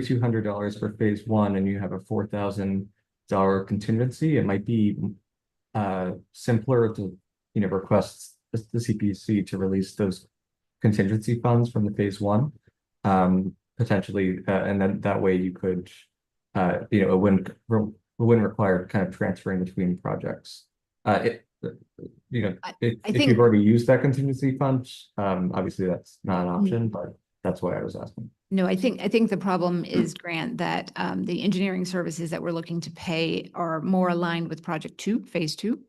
$200 for phase one and you have a $4,000 contingency, it might be simpler to, request the CPC to release those contingency funds from the phase one. Potentially, and then that way you could, it wouldn't require kind of transferring between projects. If think you've already used that contingency fund, obviously that's not an option, but that's why I was asking. No, I think the problem is, Grant, that the engineering services that we're looking to pay are more aligned with project two, phase two,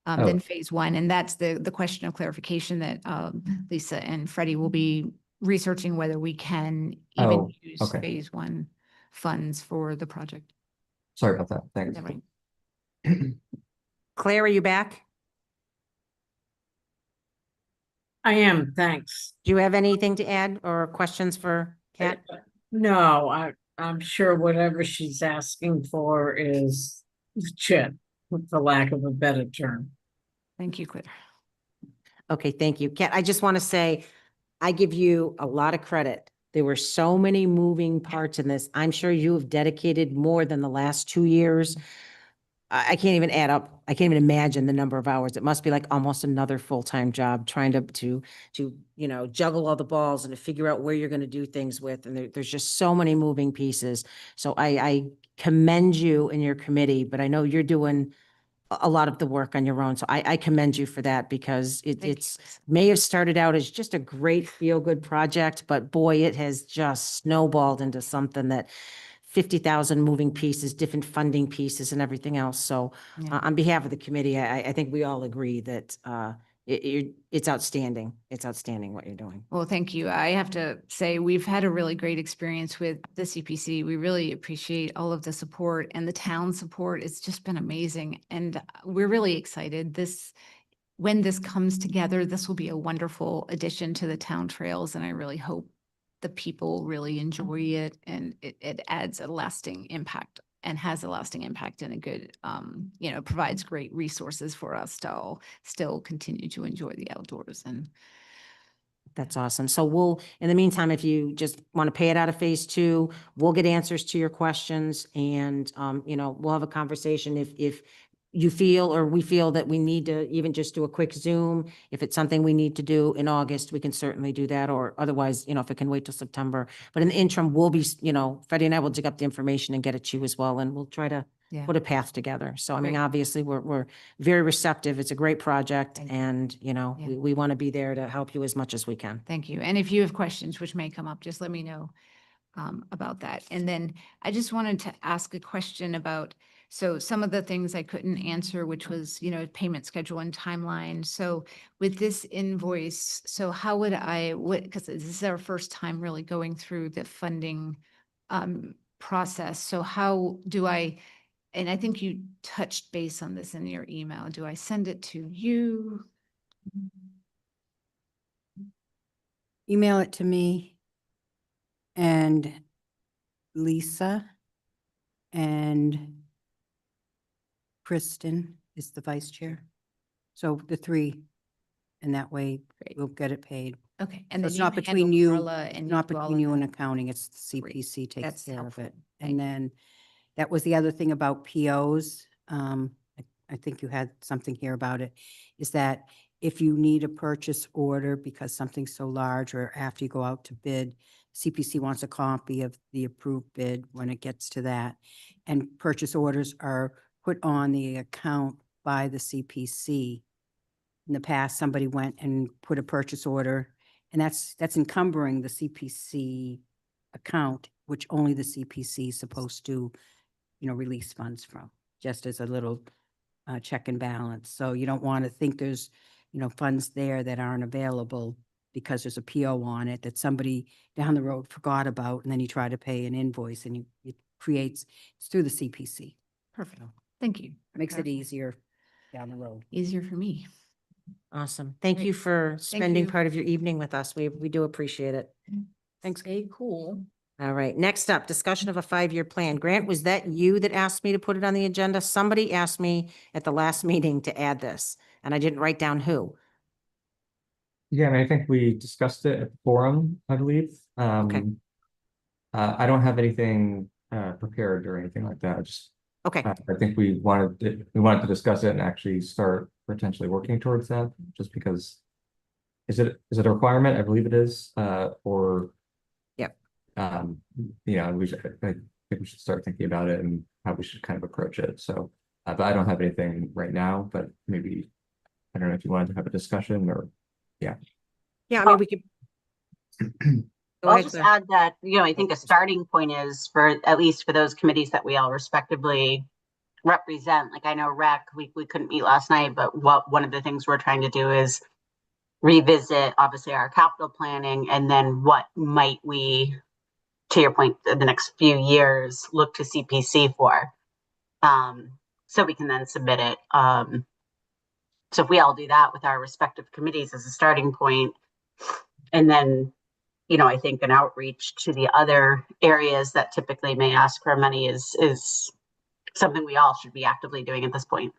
than phase one. And that's the question of clarification that Lisa and Freddie will be researching, whether we can even use phase one funds for the project. Sorry about that. Thanks. Right. Claire, are you back? I am, thanks. Do you have anything to add or questions for Kat? No, I'm sure whatever she's asking for is legit, for lack of a better term. Thank you, Claire. Okay, thank you. Kat, I just want to say, I give you a lot of credit. There were so many moving parts in this. I'm sure you have dedicated more than the last 2 years. I can't even add up. I can't even imagine the number of hours. It must be like almost another full-time job trying to juggle all the balls and to figure out where you're going to do things with. And there's just so many moving pieces. So I commend you and your committee, but I know you're doing a lot of the work on your own. So I commend you for that, because it's may have started out as just a great feel-good project, but boy, it has just snowballed into something that 50,000 moving pieces, different funding pieces and everything else. So on behalf of the committee, I think we all agree that it's outstanding. It's outstanding what you're doing. Well, thank you. I have to say, we've had a really great experience with the CPC. We really appreciate all of the support and the town support. It's just been amazing. And we're really excited. When this comes together, this will be a wonderful addition to the town trails. And I really hope the people really enjoy it, and it adds a lasting impact and has a lasting impact, and a good, provides great resources for us to all still continue to enjoy the outdoors. And that's awesome. So in the meantime, if you just want to pay it out of phase two, we'll get answers to your questions, and, we'll have a conversation if you feel, or we feel that we need to even just do a quick Zoom. If it's something we need to do in August, we can certainly do that, or otherwise, if it can wait till September. But in the interim, we'll be, Freddie and I will dig up the information and get it to you as well, and we'll try to put a path together. So, I mean, obviously, we're very receptive. It's a great project, and, we want to be there to help you as much as we can. thank you. And if you have questions which may come up, just let me know about that. And then I just wanted to ask a question about, so some of the things I couldn't answer, which was, payment schedule and timeline. So with this invoice, so how would because this is our first time really going through the funding process. So how do and I think you touched base on this in your email. Do I send it to you? Email it to me and Lisa, and Kristen is the vice chair. So the three, and that way we'll get it paid. Okay. And So then it's not you between handle you, Carla and not do all between of you and that. accounting, it's the CPC takes That's care of helpful. it. Thank And then that was the other thing about POs. I think you had something here about it, is that if you need a purchase order because something's so large, or after you go out to bid, CPC wants a copy of the approved bid when it gets to that. And purchase orders are put on the account by the CPC. In the past, somebody went and put a purchase order, and that's encumbering the CPC account, which only the CPC is supposed to, release funds from, just as a little check and balance. So you don't want to think there's, funds there that aren't available because there's a PO on it that somebody down the road forgot about, and then you try to pay an invoice, and it creates, it's through the CPC. Perfect. Thank you. Makes it easier down the road. Easier for me. Awesome. Thank Great. you for spending you. part of your evening with us. We do appreciate it. Thanks. Stay cool. All right. Next up, discussion of a 5-year plan. Grant, was that you that asked me to put it on the agenda? Somebody asked me at the last meeting to add this, and I didn't write down who. Yeah, and I think we discussed it at the forum, I believe. Okay. I don't have anything prepared or anything like that. Just Okay, I think we wanted to discuss it and actually start potentially working towards that, just because is it a requirement? I believe it is, or Yep. you know, I think we should start thinking about it and how we should kind of approach it. So, but I don't have anything right now, but maybe I don't know if you wanted to have a discussion or yeah, I mean, we could. Go I'll ahead, just Claire. add that, I think a starting point is for, at least for those committees that we all respectively represent. Like I know rec, we couldn't meet last night, but one of the things we're trying to do is revisit, obviously, our capital planning, and then what might we, to your point, the next few years, look to CPC for. So we can then submit it. So if we all do that with our respective committees as a starting point, and then, I think an outreach to the other areas that typically may ask for money is something we all should be actively doing at this point.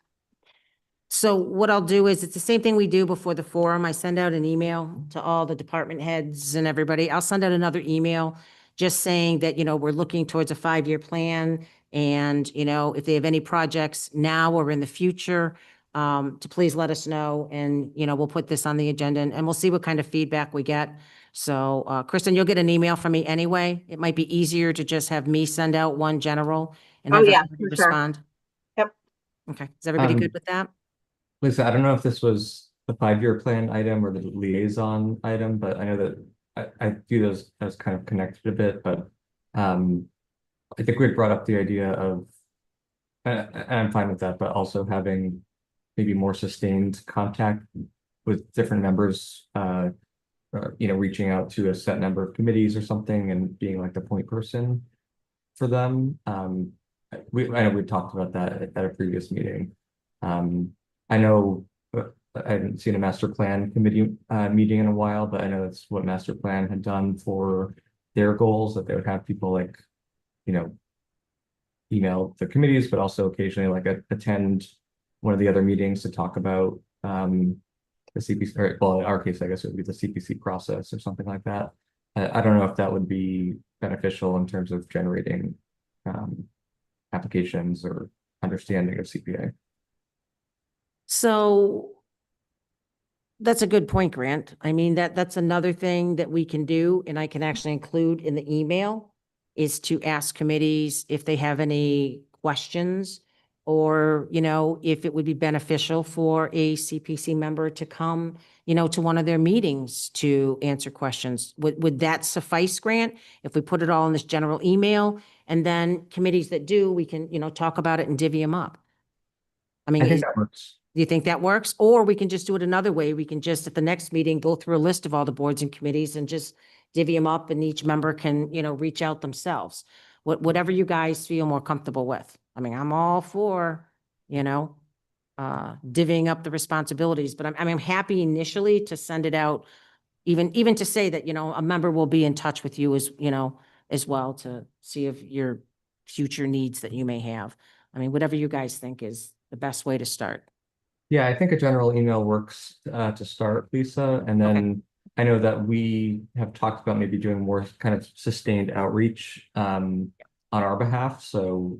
So what I'll do is, it's the same thing we do before the forum. I send out an email to all the department heads and everybody. I'll send out another email just saying that, we're looking towards a 5-year plan. And, if they have any projects now or in the future, to please let us know. And, we'll put this on the agenda and we'll see what kind of feedback we get. So, Kristen, you'll get an email from me anyway. It might be easier to just have me send out one general and Oh, have yeah, everybody for sure. respond. Yep. Okay, is everybody Um, good with that? Lisa, I don't know if this was the 5-year plan item or the liaison item, but I know that I view those as kind of connected a bit, but I think we had brought up the idea of, and I'm fine with that, but also having maybe more sustained contact with different members, reaching out to a set number of committees or something and being like the point person for them. I know we talked about that at a previous meeting. I know I haven't seen a master plan committee meeting in a while, but I know that's what master plan had done for their goals, that they would have people like, email the committees, but also occasionally like attend one of the other meetings to talk about the CPC, or well, in our case, I guess it would be the CPC process or something like that. I don't know if that would be beneficial in terms of generating applications or understanding of CPA. So that's a good point, Grant. I mean, that's another thing that we can do, and I can actually include in the email, is to ask committees if they have any questions, or, if it would be beneficial for a CPC member to come, to one of their meetings to answer questions. Would that suffice, Grant? If we put it all in this general email, and then committees that do, we can, talk about it and divvy them up? I mean, I think is, that works. do you think that works? Or we can just do it another way. We can just, at the next meeting, go through a list of all the boards and committees and just divvy them up, and each member can, reach out themselves. Whatever you guys feel more comfortable with. I mean, I'm all for, divvying up the responsibilities, but I'm happy initially to send it out, even to say that, a member will be in touch with you as well, to see if your future needs that you may have. I mean, whatever you guys think is the best way to start. Yeah, I think a general email works to start, Lisa. And then I know that we have talked about maybe doing more kind of sustained outreach on our behalf. So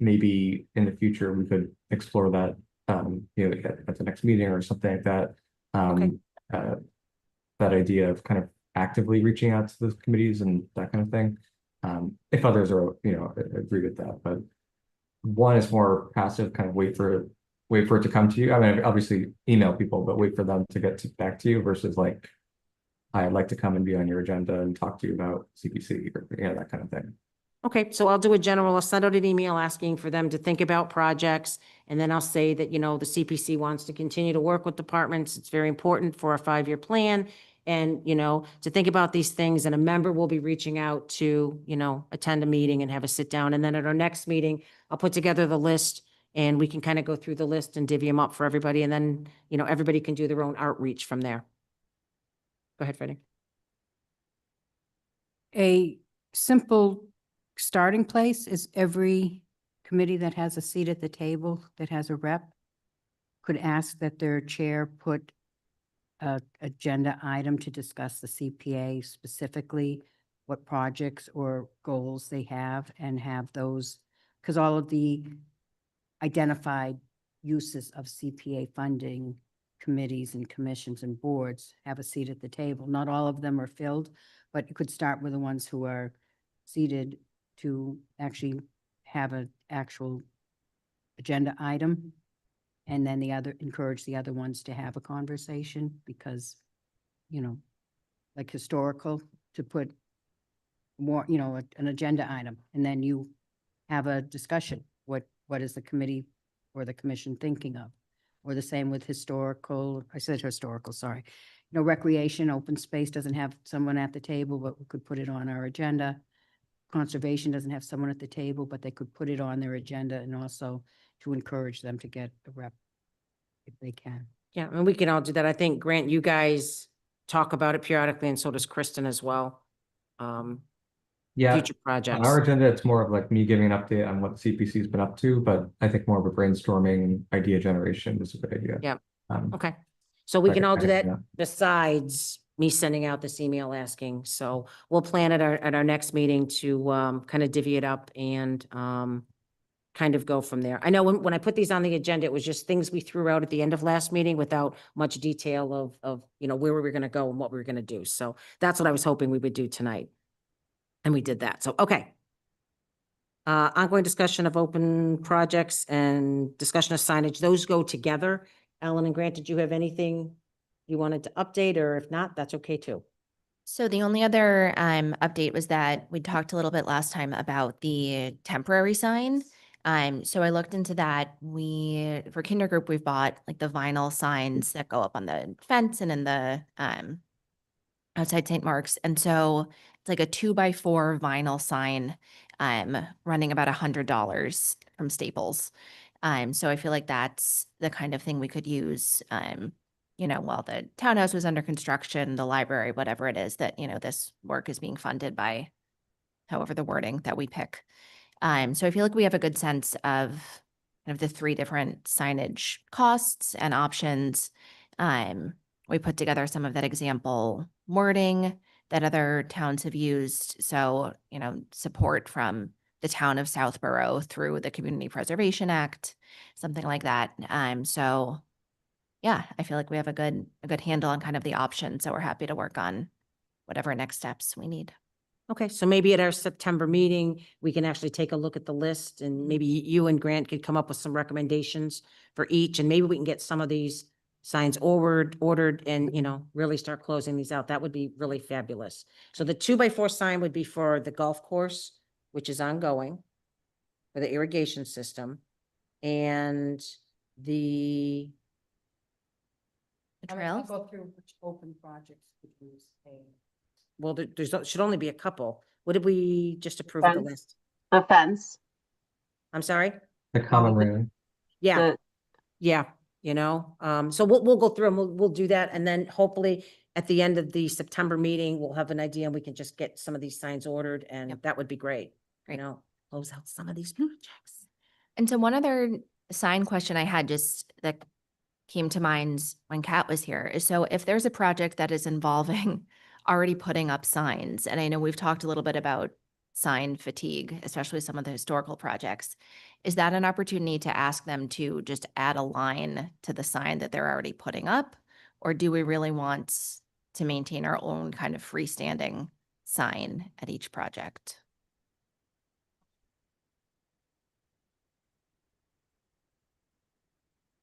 maybe in the future we could explore that, at the next meeting or something like that. That idea of kind of actively reaching out to those committees and that kind of thing. If others are, agree with that, but one is more passive, kind of wait for it to come to you. I mean, obviously email people, but wait for them to get back to you versus like, I'd like to come and be on your agenda and talk to you about CPC or, that kind of thing. Okay, so I'll do a general, I'll send out an email asking for them to think about projects. And then I'll say that, the CPC wants to continue to work with departments. It's very important for our 5-year plan. And, to think about these things, and a member will be reaching out to, attend a meeting and have a sit down. And then at our next meeting, I'll put together the list, and we can kind of go through the list and divvy them up for everybody. And then, everybody can do their own outreach from there. Go ahead, Freddie. A simple starting place is every committee that has a seat at the table, that has a rep, could ask that their chair put a agenda item to discuss the CPA specifically, what projects or goals they have and have those, because all of the identified uses of CPA funding committees and commissions and boards have a seat at the table. Not all of them are filled, but you could start with the ones who are seated to actually have an actual agenda item. And then encourage the other ones to have a conversation because, like historical, to put more, an agenda item, and then you have a discussion. What is the committee or the commission thinking of? Or the same with historical, I said historical, sorry. Recreation, open space doesn't have someone at the table, but we could put it on our agenda. Conservation doesn't have someone at the table, but they could put it on their agenda and also to encourage them to get a rep if they can. Yeah, and we can all do that. I think, Grant, you guys talk about it periodically, and so does Kristen as well. Yeah, Future on projects. our agenda, it's more of like me giving an update on what CPC's been up to, but I think more of a brainstorming and idea generation is a good idea. Yeah. Um, Okay, so we like can a all do kind of, that besides me sending out this email asking. So we'll plan at our next meeting to kind of divvy it up and kind of go from there. I know when I put these on the agenda, it was just things we threw out at the end of last meeting without much detail of where we were going to go and what we were going to do. So that's what I was hoping we would do tonight. And we did that. So, okay. Ongoing discussion of open projects and discussion of signage, those go together. Ellen and Grant, did you have anything you wanted to update, or if not, that's okay too? So the only other update was that we talked a little bit last time about the temporary sign. So I looked into that. For Kinder Group, we've bought like the vinyl signs that go up on the fence and in the outside St. Mark's. And so it's like a 2x4 vinyl sign running about $100 from Staples. So I feel like that's the kind of thing we could use while the townhouse was under construction, the library, whatever it is that, this work is being funded by however the wording that we pick. So I feel like we have a good sense of kind of the three different signage costs and options. We put together some of that example wording that other towns have used. So, support from the town of Southborough through the Community Preservation Act, something like that. So yeah, I feel like we have a good handle on kind of the options. So we're happy to work on whatever next steps we need. Okay, so maybe at our September meeting, we can actually take a look at the list, and maybe you and Grant could come up with some recommendations for each, and maybe we can get some of these signs ordered and, really start closing these out. That would be really fabulous. So the 2x4 sign would be for the golf course, which is ongoing, for the irrigation system, and the The trails? Go through which open projects could use well, there's should only be a couple. What did we just approve of the Fence. list? The fence, I'm sorry? the common railing. Yeah, the, yeah, so we'll go through and we'll do that. And then hopefully at the end of the September meeting, we'll have an idea and we can just get some of these signs ordered, and Yep. that would be great. Great. Close out some of these projects. And so one other sign question I had just that came to mind when Kat was here is, so if there's a project that is involving already putting up signs, and I know we've talked a little bit about sign fatigue, especially some of the historical projects, is that an opportunity to ask them to just add a line to the sign that they're already putting up? Or do we really want to maintain our own kind of freestanding sign at each project?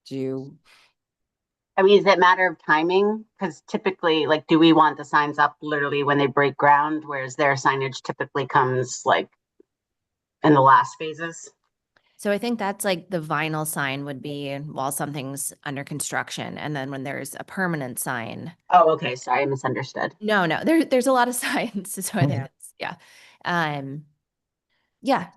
I mean, is it a matter of timing? Because typically, like, do we want the signs up literally when they break ground, whereas their signage typically comes like in the last phases? So I think that's like the vinyl sign would be while something's under construction. And then when there's a permanent sign. Oh, okay. Sorry, I misunderstood. No, there's a lot of signs. So I think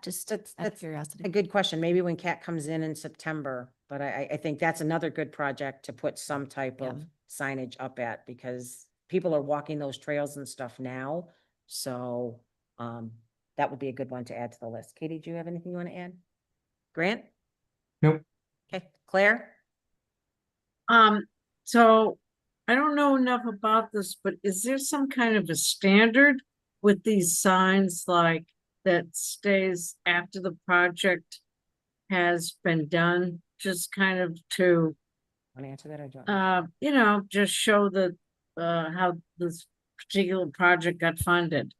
just out of That's curiosity. a good question. Maybe when Kat comes in September, but I think that's another good project to put some type of signage up at, because people are walking those trails and stuff now. So, that would be a good one to add to the list. Katie, do you have anything you want to add? Grant? Nope. Okay, Claire? So I don't know enough about this, but is there some kind of a standard with these signs like that stays after the project has been done, just kind of to, Want to answer that or do you want- you know, just show the, how this particular project got funded.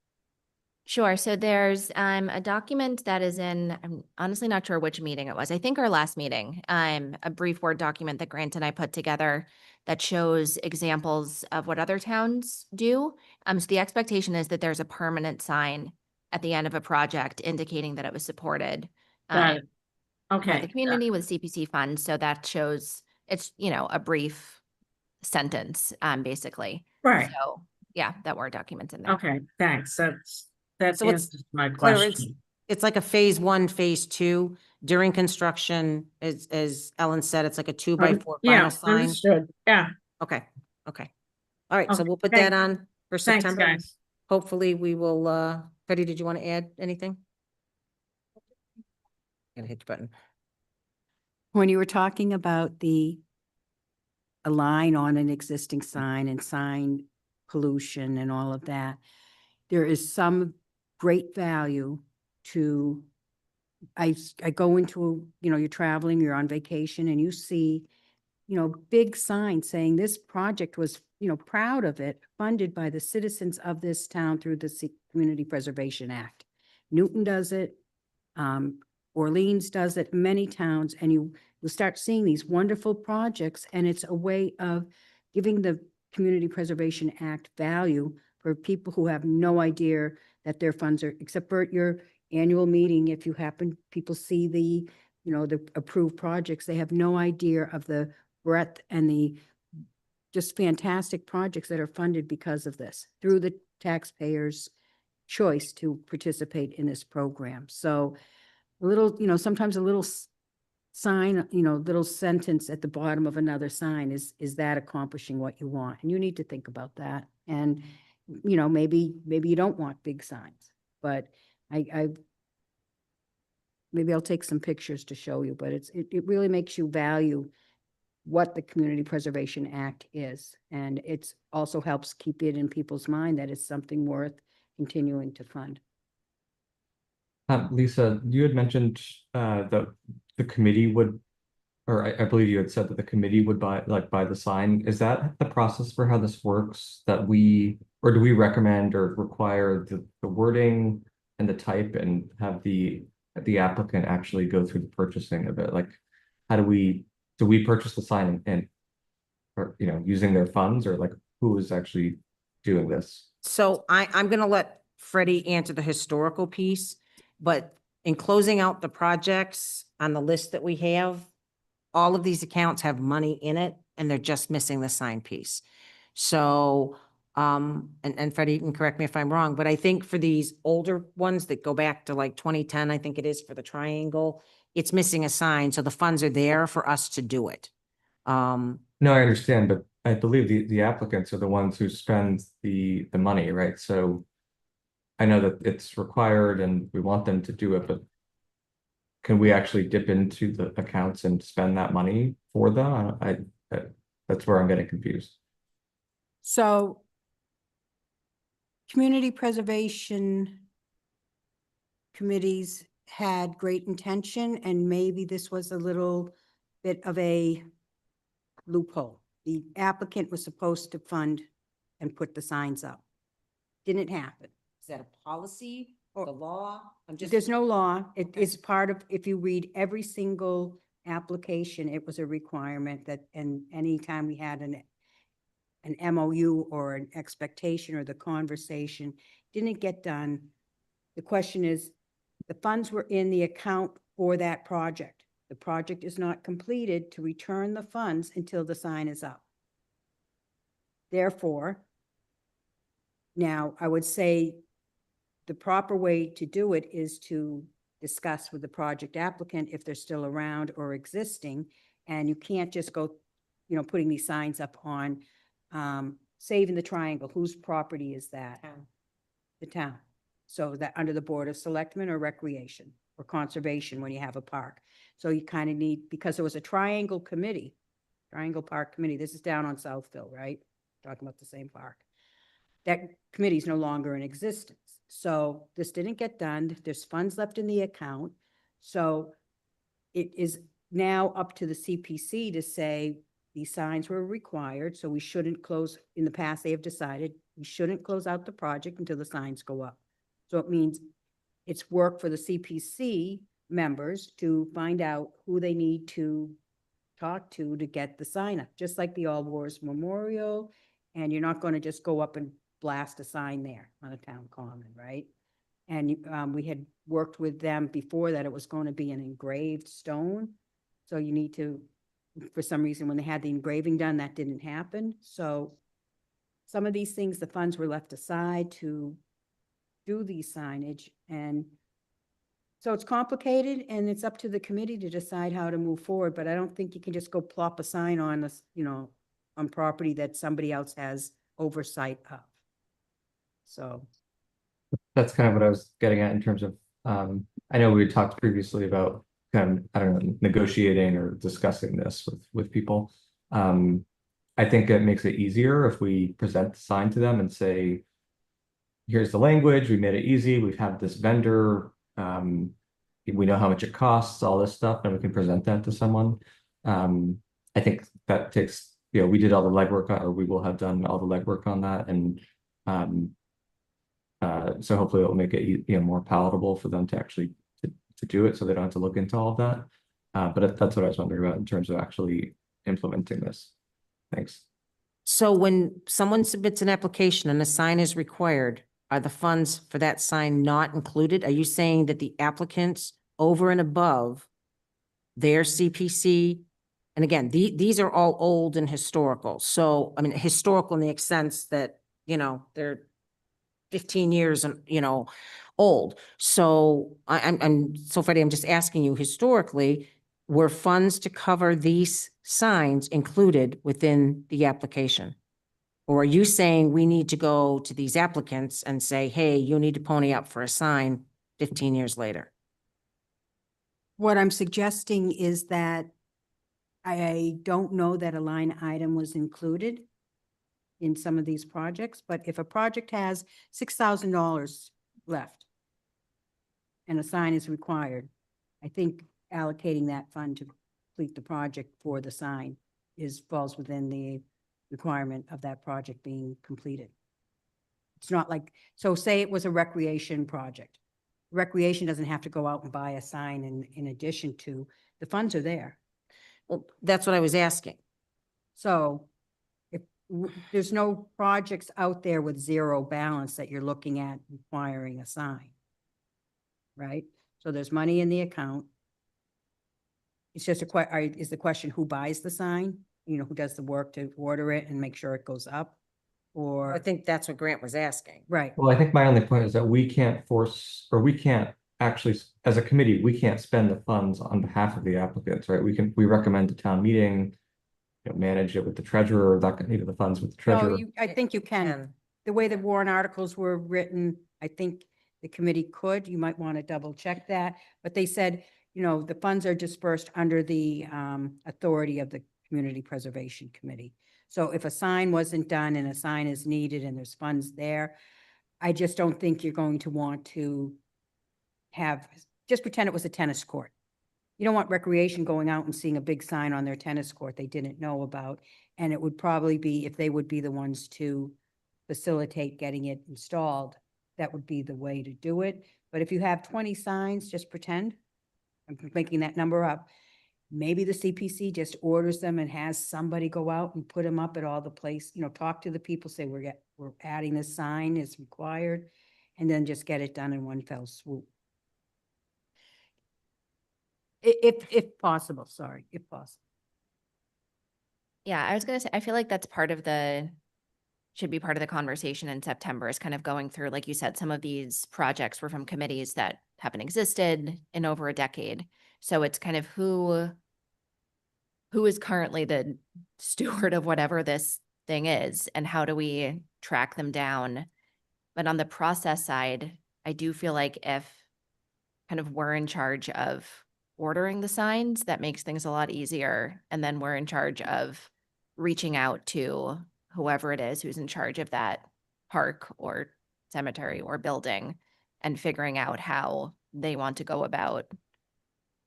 Sure. So there's a document that is in, I'm honestly not sure which meeting it was. I think our last meeting, a brief Word document that Grant and I put together that shows examples of what other towns do. So the expectation is that there's a permanent sign at the end of a project indicating that it was supported Got it. by Okay. the community with CPC funds. So that shows it's, a brief sentence, basically. Right. So yeah, that Word document's in there. Okay, thanks. That So it's- answers my Claire, it's, question. it's like a phase 1, phase 2. During construction, as Ellen said, it's like a 2x4 Yeah, final sign. understood. Yeah, Okay, okay. All right, so Okay, we'll put thank- that on for thanks, September. guys. Hopefully we will, Betty, did you want to add anything? Gotta hit your button. When you were talking about a line on an existing sign and sign pollution and all of that, there is some great value to, I go into, you're traveling, you're on vacation and you see, big signs saying this project was, proud of it, funded by the citizens of this town through the Community Preservation Act. Newton does it. Orleans does it, many towns, and you'll start seeing these wonderful projects, and it's a way of giving the Community Preservation Act value for people who have no idea that their funds are, except for at your annual meeting, if you happen, people see the, the approved projects, they have no idea of the breadth and the just fantastic projects that are funded because of this, through the taxpayers' choice to participate in this program. So a little, sometimes a little sign, little sentence at the bottom of another sign is that accomplishing what you want? And you need to think about that. And, maybe you don't want big signs, but maybe I'll take some pictures to show you, but it really makes you value what the Community Preservation Act is. And it's also helps keep it in people's mind that it's something worth continuing to fund. Lisa, you had mentioned that the committee would, or I believe you had said that the committee would buy the sign. Is that the process for how this works? That or do we recommend or require the wording and the type and have the applicant actually go through the purchasing of it? Like, how do we purchase the sign and or using their funds, or like who is actually doing this? So I'm going to let Freddie answer the historical piece, but in closing out the projects on the list that we have, all of these accounts have money in it and they're just missing the sign piece. So, and Freddie, you can correct me if I'm wrong, but I think for these older ones that go back to like 2010, I think it is for the triangle, it's missing a sign. So the funds are there for us to do it. No, I understand, but I believe the applicants are the ones who spend the money, right? So I know that it's required and we want them to do it, but can we actually dip into the accounts and spend that money for them? That's where I'm getting confused. So community preservation committees had great intention, and maybe this was a little bit of a loophole. The applicant was supposed to fund and put the signs up. Didn't happen. Is that a policy or the law? I'm just. There's no law. It Okay. is part of, if you read every single application, it was a requirement that, and anytime we had an MOU or an expectation or the conversation didn't get done. The question is, the funds were in the account for that project. The project is not completed to return the funds until the sign is up. Therefore, now I would say the proper way to do it is to discuss with the project applicant if they're still around or existing. And you can't just go, putting these signs up on Saving the Triangle. Whose property is that? Town. The town. So that under the Board of Selectmen or Recreation or Conservation when you have a park. So you kind of need, because there was a Triangle Committee, Triangle Park Committee. This is down on Southville, right? Talking about the same park. That committee is no longer in existence. So this didn't get done. There's funds left in the account. So it is now up to the CPC to say these signs were required, so we shouldn't close, in the past, they have decided we shouldn't close out the project until the signs go up. So it means it's work for the CPC members to find out who they need to talk to get the sign up, just like the All Wars Memorial. And you're not going to just go up and blast a sign there on a town common, right? And we had worked with them before that it was going to be an engraved stone. So you need to, for some reason, when they had the engraving done, that didn't happen. So some of these things, the funds were left aside to do these signage. And so it's complicated, and it's up to the committee to decide how to move forward. But I don't think you can just go plop a sign on this, on property that somebody else has oversight of. So. That's kind of what I was getting at in terms of, I know we had talked previously about kind of, I don't know, negotiating or discussing this with people. I think it makes it easier if we present the sign to them and say, here's the language, we made it easy, we've had this vendor, we know how much it costs, all this stuff, and we can present that to someone. I think that takes, we did all the legwork, or we will have done all the legwork on that, and so hopefully it will make it more palatable for them to actually to do it, so they don't have to look into all of that. But that's what I was wondering about in terms of actually implementing this. Thanks. So when someone submits an application and a sign is required, are the funds for that sign not included? Are you saying that the applicants over and above their CPC, and again, these are all old and historical. So, I mean, historical in the sense that, they're 15 years and, old. So so Freddie, I'm just asking you, historically, were funds to cover these signs included within the application? Or are you saying we need to go to these applicants and say, hey, you need to pony up for a sign 15 years later? What I'm suggesting is that I don't know that a line item was included in some of these projects, but if a project has $6,000 left and a sign is required, I think allocating that fund to complete the project for the sign falls within the requirement of that project being completed. It's not like, so say it was a recreation project. Recreation doesn't have to go out and buy a sign in addition to, the funds are there. Well, that's what I was asking. So if there's no projects out there with zero balance that you're looking at requiring a sign, right? So there's money in the account. It's just is the question who buys the sign? Who does the work to order it and make sure it goes up? Or, I think that's what Grant was asking. right, Well, I think my only point is that we can't force, or we can't actually, as a committee, we can't spend the funds on behalf of the applicants, right? We recommend to town meeting, manage it with the treasurer, the funds with the no, treasurer. I think you can. The way the warrant articles were written, I think the committee could, you might want to double check that. But they said, the funds are dispersed under the authority of the Community Preservation Committee. So if a sign wasn't done and a sign is needed and there's funds there, I just don't think you're going to want to just pretend it was a tennis court. You don't want recreation going out and seeing a big sign on their tennis court they didn't know about. And it would probably be, if they would be the ones to facilitate getting it installed, that would be the way to do it. But if you have 20 signs, just pretend, I'm making that number up, maybe the CPC just orders them and has somebody go out and put them up at all the place, talk to the people, say we're adding this sign, is required, and then just get it done in one fell swoop. If possible, sorry, if possible. Yeah, I was gonna say, I feel like that's should be part of the conversation in September, is kind of going through, like you said, some of these projects were from committees that haven't existed in over a decade. So it's kind of who is currently the steward of whatever this thing is, and how do we track them down? But on the process side, I do feel like if kind of we're in charge of ordering the signs, that makes things a lot easier. And then we're in charge of reaching out to whoever it is who's in charge of that park or cemetery or building and figuring out how they want to go about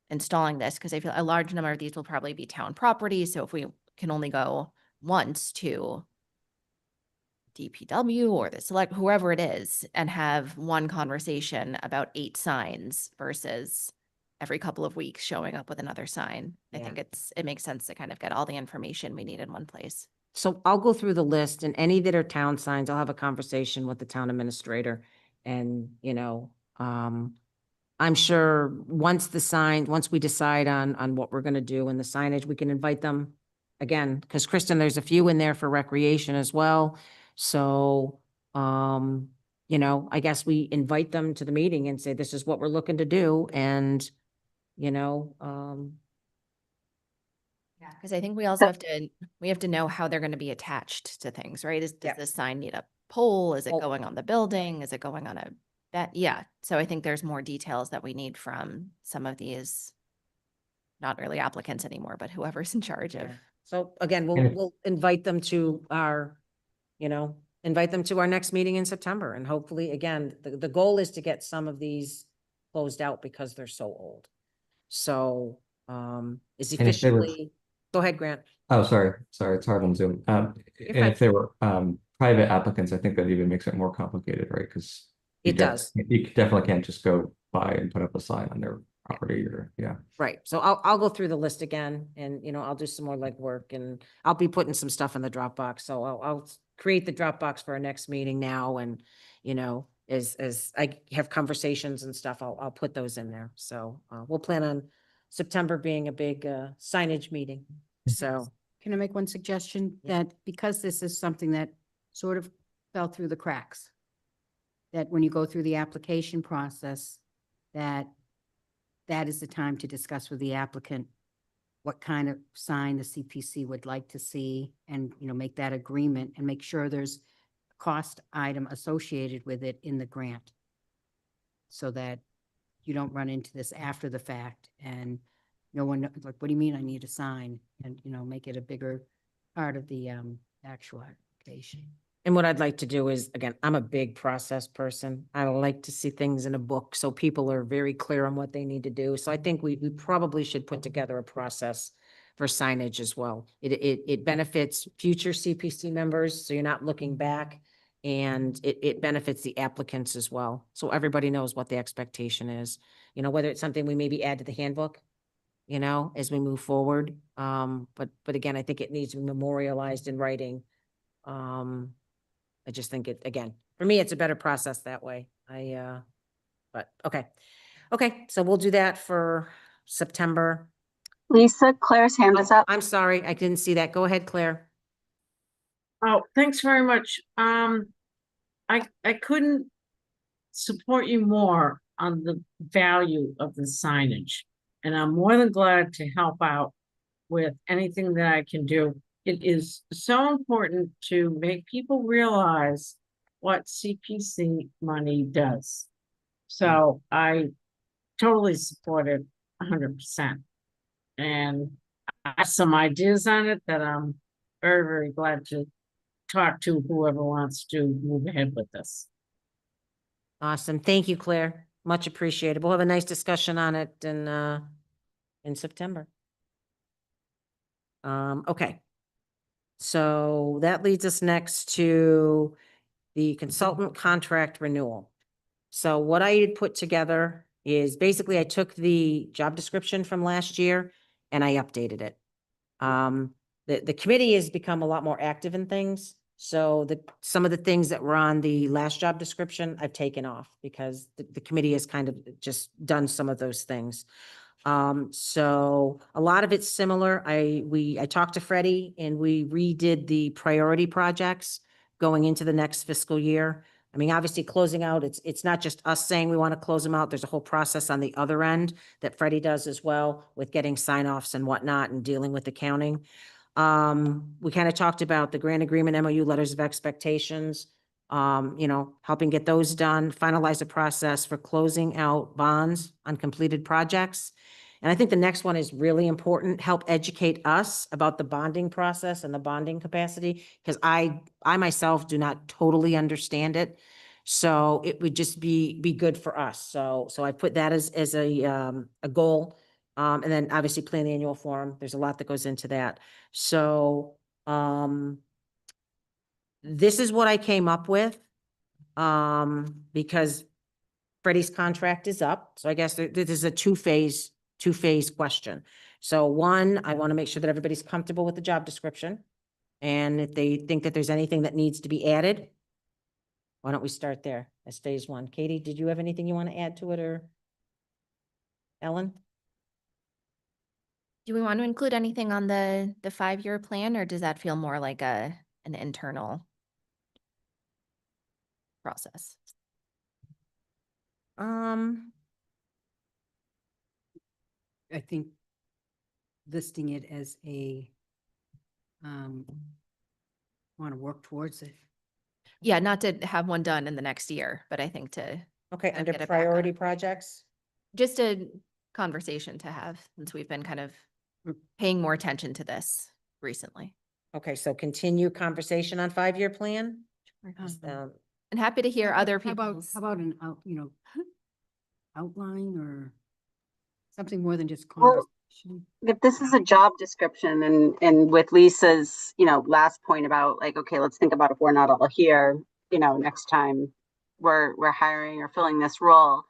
installing this, because I feel a large number of these will probably be town property. So if we can only go once to DPW or the select, whoever it is, and have one conversation about 8 signs versus every couple of weeks showing up with another sign. I Yeah. think it makes sense to kind of get all the information we need in one place. So I'll go through the list, and any that are town signs, I'll have a conversation with the town administrator. And, I'm sure once we decide on what we're gonna do and the signage, we can invite them again, because Kristen, there's a few in there for recreation as well. So, I guess we invite them to the meeting and say, this is what we're looking to do, and, Because I think we also have to know how they're going to be attached to things, right? Does Yep. this sign need a pole? Is it Well- going on the building? Is it going on a yeah. So I think there's more details that we need from some of these, not really applicants anymore, but whoever's in charge of. Yeah. So again, And if- we'll invite them to our, next meeting in September. And hopefully, again, the goal is to get some of these closed out because they're so old. So, is And if they were- efficiently, go ahead, Grant. Oh, sorry, it's hard on Zoom. And fine. if they were private applicants, I think that even makes it more complicated, right? Because It does. You definitely can't just go by and put up a sign on their property or, yeah. Right. So I'll go through the list again and, I'll do some more legwork, and I'll be putting some stuff in the Dropbox. So I'll create the Dropbox for our next meeting now. And, as I have conversations and stuff, I'll put those in there. So, we'll plan on September being a big, signage meeting. So, Can I make one suggestion? Yeah. That because this is something that sort of fell through the cracks, that when you go through the application process, that is the time to discuss with the applicant what kind of sign the CPC would like to see, and, make that agreement and make sure there's a cost item associated with it in the grant, so that you don't run into this after the fact and no one, like, what do you mean I need a sign? And, make it a bigger part of the actual application. and what I'd like to do is, again, I'm a big process person. I like to see things in a book so people are very clear on what they need to do. So I think we probably should put together a process for signage as well. It benefits future CPC members, so you're not looking back, and it benefits the applicants as well. So everybody knows what the expectation is, whether it's something we maybe add to the handbook, as we move forward. But again, I think it needs to be memorialized in writing. I just think again, for me, it's a better process that way. But okay. Okay, so we'll do that for September. Lisa, Claire's hand is Oh, up. I'm sorry, I didn't see that. Go ahead, Claire. Oh, thanks very much. I couldn't support you more on the value of the signage. And I'm more than glad to help out with anything that I can do. It is so important to make people realize what CPC money does. So I totally support it 100%. And I have some ideas on it that I'm very, very glad to talk to whoever wants to move ahead with this. Awesome. Thank you, Claire. Much appreciated. We'll have a nice discussion on it in September. Okay. So that leads us next to the consultant contract renewal. So what I had put together is basically I took the job description from last year and I updated it. The committee has become a lot more active in things. So some of the things that were on the last job description, I've taken off because the committee has kind of just done some of those things. So a lot of it's similar. I talked to Freddie and we redid the priority projects going into the next fiscal year. I mean, obviously closing out, it's not just us saying we want to close them out. There's a whole process on the other end that Freddie does as well with getting sign-offs and whatnot and dealing with accounting. We kind of talked about the grant agreement, MOU, letters of expectations, helping get those done, finalize the process for closing out bonds on completed projects. And I think the next one is really important, help educate us about the bonding process and the bonding capacity, because I myself do not totally understand it. So it would just be good for us. So I put that as a goal. And then obviously plan the annual forum. There's a lot that goes into that. So, this is what I came up with. Because Freddie's contract is up. So I guess this is a two-phase question. So one, I want to make sure that everybody's comfortable with the job description. And if they think that there's anything that needs to be added, why don't we start there as phase one? Katie, did you have anything you want to add to it, or Ellen? Do we want to include anything on the 5-year plan, or does that feel more like an internal process? I think listing it as a, want to work towards it. Yeah, not to have one done in the next year, but I think to Okay, I'll under get it back on. priority projects? just a conversation to have, since we've been kind of paying more attention to this recently. Okay, so continue conversation on 5-year plan? Um, Um, And happy to hear other How about, people's. how about an outline or something more than just Well, conversation? If this is a job description and with Lisa's, last point about like, okay, let's think about if we're not all here, next time we're hiring or filling this role.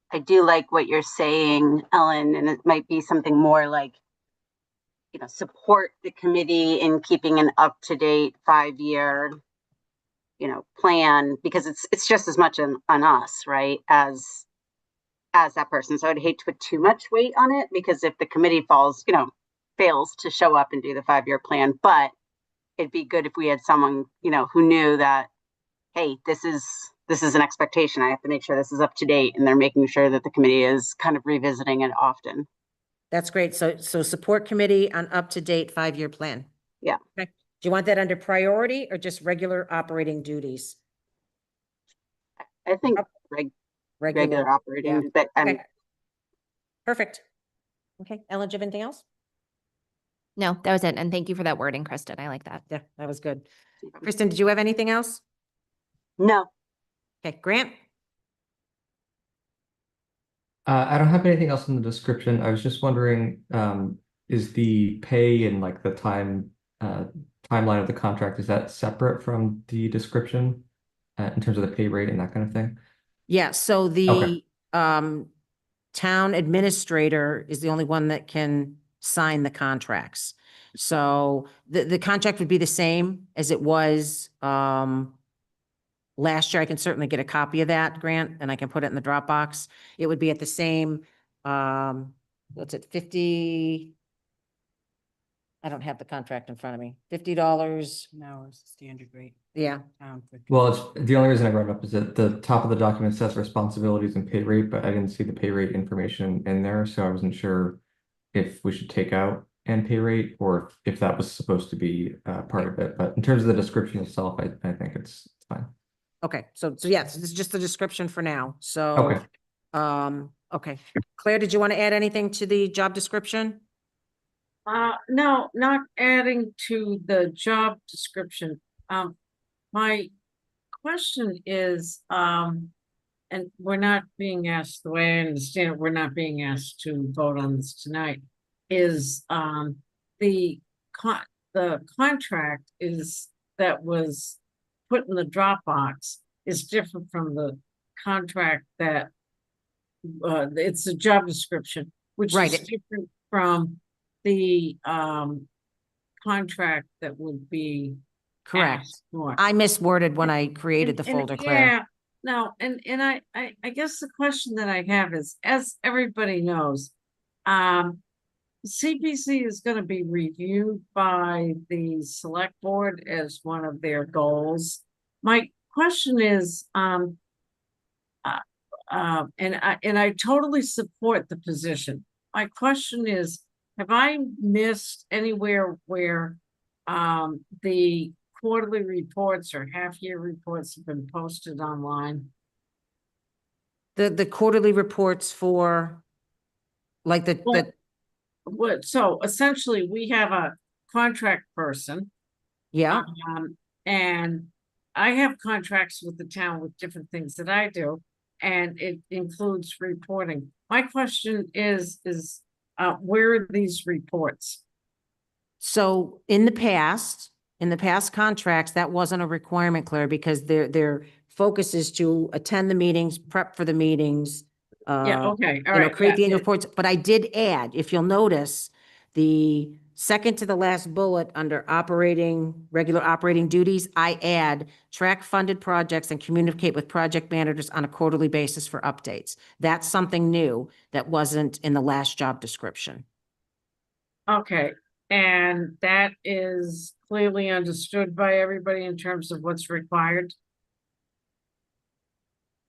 I do like what you're saying, Ellen, and it might be something more like, support the committee in keeping an up-to-date 5-year, plan, because it's just as much on us, right, as that person. So I'd hate to put too much weight on it, because if the committee fails to show up and do the 5-year plan, but it'd be good if we had someone, who knew that, hey, this is an expectation. I have to make sure this is up to date, and they're making sure that the committee is kind of revisiting it often. That's great. So support committee on up-to-date 5-year plan. Yeah. Okay. Do you want that under priority or just regular operating duties? I think regular operating, yeah. but Okay. Perfect. Okay, Ellen, do you have anything else? No, that was it. And thank you for that wording, Kristen. I like that. Yeah, that was good. Kristen, did you have anything else? no. Okay, Grant? I don't have anything else in the description. I was just wondering, is the pay and like the timeline of the contract, is that separate from the description in terms of the pay rate and that kind of thing? Yeah, so the town administrator is the only one that can sign the contracts. So the contract would be the same as it was last year. I can certainly get a copy of that, Grant, and I can put it in the Dropbox. It would be at the same, what's it, 50? I don't have the contract in front of me. $50. Now it's standard rate. Yeah, For Well, it's the only reason I brought it up is that the top of the document says responsibilities and pay rate, but I didn't see the pay rate information in there, so I wasn't sure if we should take out and pay rate or if that was supposed to be part of it. But in terms of the description itself, I think it's fine. okay. So yes, this is just the description for now. So, Okay. okay. Claire, did you want to add anything to the job description? No, not adding to the job description. My question is, and we're not being asked, the way I understand it, we're not being asked to vote on this tonight, is, the contract that was put in the Dropbox is different from the contract that, it's a job description, which Right. is different from the contract that would be Correct. asked for. I misworded when I created the And- folder, Claire. Yeah, no, and I guess the question that I have is, as everybody knows, CPC is gonna be reviewed by the select board as one of their goals. My question is, and I totally support the position. My question is, have I missed anywhere where the quarterly reports or half-year reports have been posted online? The quarterly reports for, like the, So essentially, we have a contract person, yeah, and I have contracts with the town with different things that I do, and it includes reporting. My question is, where are these reports? So in the past contracts, that wasn't a requirement, Claire, because their focus is to attend the meetings, prep for the meetings. Yeah, okay, all You know, right. create the yeah, annual reports, but I did add, if you'll notice, the second to the last bullet under regular operating duties, I add track funded projects and communicate with project managers on a quarterly basis for updates. That's something new that wasn't in the last job description. Okay, and that is clearly understood by everybody in terms of what's required?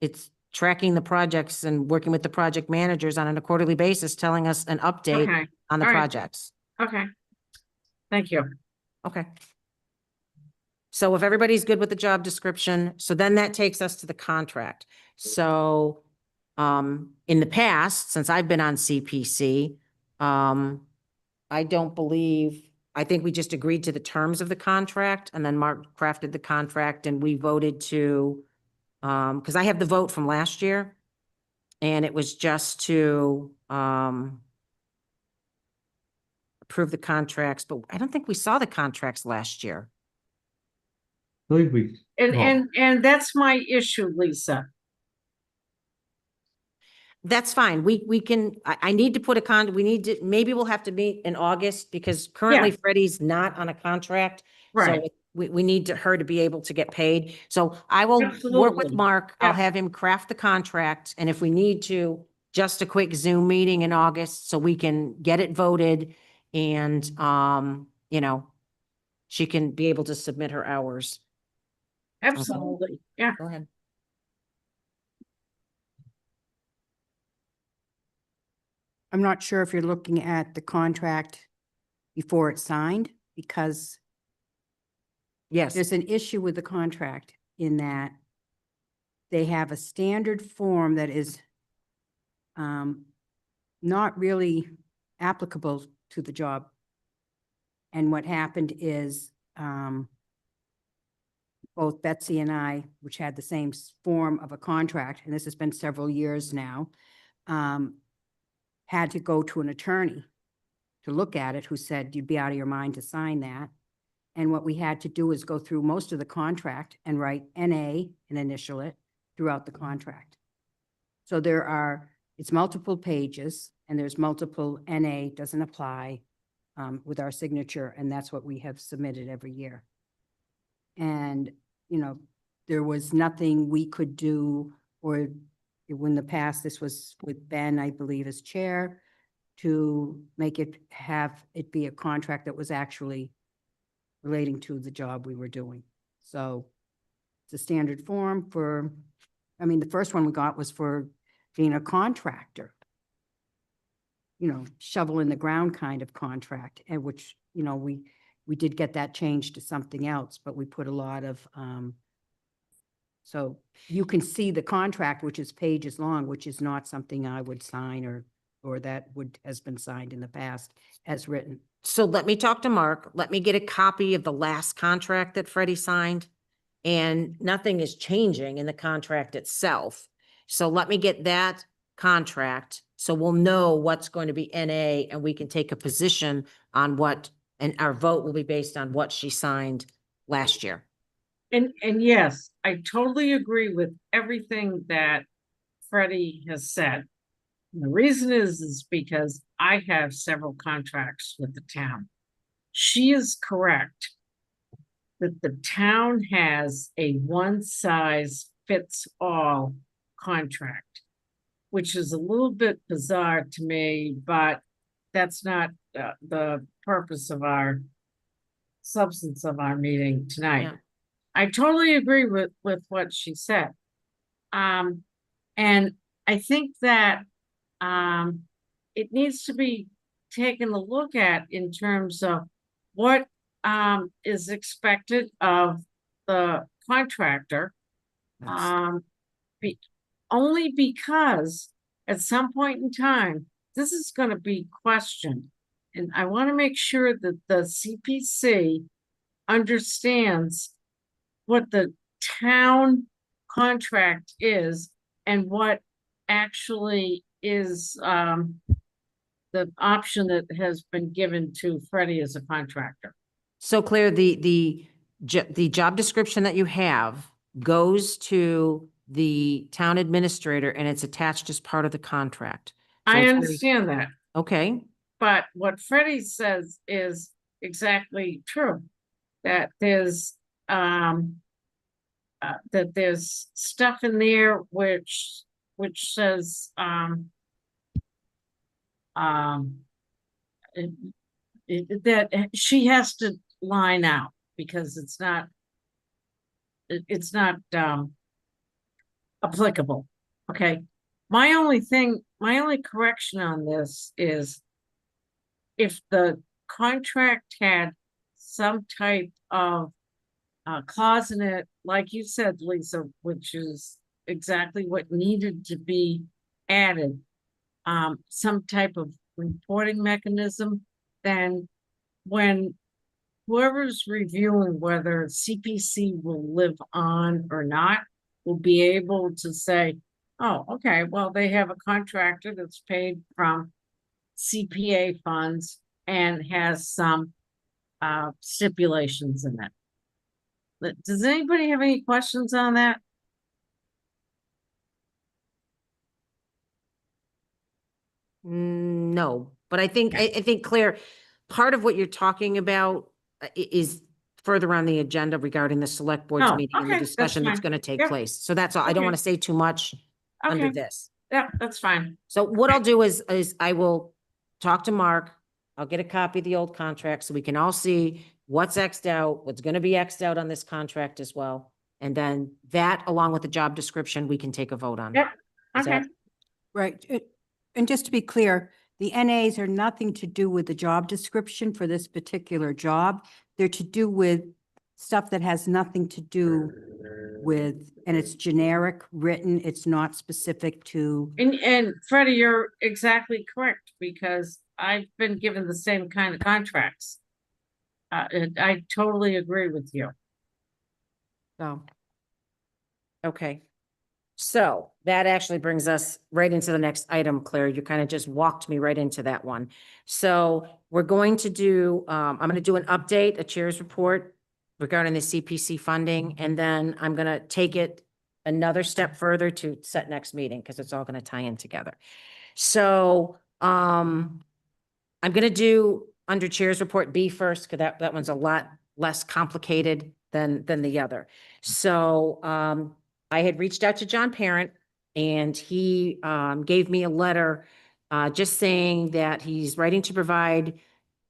It's tracking the projects and working with the project managers on a quarterly basis, telling us an update Okay, on the all right. projects. okay. Thank you. Okay. So if everybody's good with the job description, so then that takes us to the contract. So in the past, since I've been on CPC, I don't believe, I think we just agreed to the terms of the contract and then Mark crafted the contract and we voted to, because I have the vote from last year. And it was just to approve the contracts, but I don't think we saw the contracts last year. I believe we. And, well, and that's my issue, Lisa. That's fine. We can, I need to put we need to, maybe we'll have to meet in August because currently Freddie's not on a contract. Right. So we need her to be able to get paid. So I will work with Absolutely. Mark. I'll Yeah. have him craft the contract. And if we need to, just a quick Zoom meeting in August so we can get it voted and, you know, she can be able to submit her hours. Absolutely, yeah. Go ahead. I'm not sure if you're looking at the contract before it's signed, because Yes. there's an issue with the contract in that they have a standard form that is not really applicable to the job. And what happened is both Betsy and I, which had the same form of a contract, and this has been several years now, had to go to an attorney to look at it, who said, you'd be out of your mind to sign that. And what we had to do is go through most of the contract and write NA and initial it throughout the contract. So it's multiple pages and there's multiple NA doesn't apply with our signature, and that's what we have submitted every year. And, you know, there was nothing we could do, or in the past, this was with Ben, I believe, as chair, to make it be a contract that was actually relating to the job we were doing. So it's a standard form for, I mean, the first one we got was for being a contractor, you know, shovel in the ground kind of contract, and which, you know, we did get that changed to something else, but we put a lot of, so you can see the contract, which is pages long, which is not something I would sign or that has been signed in the past as written. So let me talk to Mark. Let me get a copy of the last contract that Freddie signed. And nothing is changing in the contract itself. So let me get that contract so we'll know what's going to be NA and we can take a position on what, and our vote will be based on what she signed last year. And yes, I totally agree with everything that Freddie has said. And the reason is because I have several contracts with the town. She is correct that the town has a one-size-fits-all contract, which is a little bit bizarre to me, but that's not the purpose of our substance of our meeting tonight. Yeah. I totally agree with what she said. And I think that it needs to be taken a look at in terms of what is expected of the contractor. Only because at some point in time, this is going to be questioned. And I want to make sure that the CPC understands what the town contract is and what actually is, the option that has been given to Freddie as a contractor. So Claire, the job description that you have goes to the town administrator and it's attached as part of the contract. So I it's very- understand that, Okay, but what Freddie says is exactly true. That there's, that there's stuff in there which says, it- that she has to line out because it's not, it's not, applicable, okay? My only correction on this is if the contract had some type of clause in it, like you said, Lisa, which is exactly what needed to be added, some type of reporting mechanism, then when whoever's reviewing whether CPC will live on or not, will be able to say, oh, okay, well, they have a contractor that's paid from CPA funds and has some stipulations in it. But does anybody have any questions on that? no, but I think, I think Claire, part of what you're talking about is further on the agenda regarding the select board's Oh, meeting and the okay, that's discussion that's fine. going to take Yep. place. So that's all. I don't Okay. want to say too much under Okay, this. yeah, that's fine. So what I'll do is I will talk to Mark. I'll get a copy of the old contract so we can all see what's Xed out, what's going to be Xed out on this contract as well. And then that, along with the job description, we can take a vote on. Yep, Is okay. that- Right. And just to be clear, the NAs are nothing to do with the job description for this particular job. They're to do with stuff that has nothing to do with, and it's generic written, it's not specific to, And Freddie, you're exactly correct, because I've been given the same kind of contracts. And I totally agree with you. So. Okay. So that actually brings us right into the next item, Claire. You kind of just walked me right into that one. So we're going to do, I'm going to do an update, a chair's report regarding the CPC funding, and then I'm going to take it another step further to set next meeting because it's all going to tie in together. So, I'm going to do under chair's report B first, because that one's a lot less complicated than the other. So, I had reached out to John Parent and he gave me a letter just saying that he's writing to provide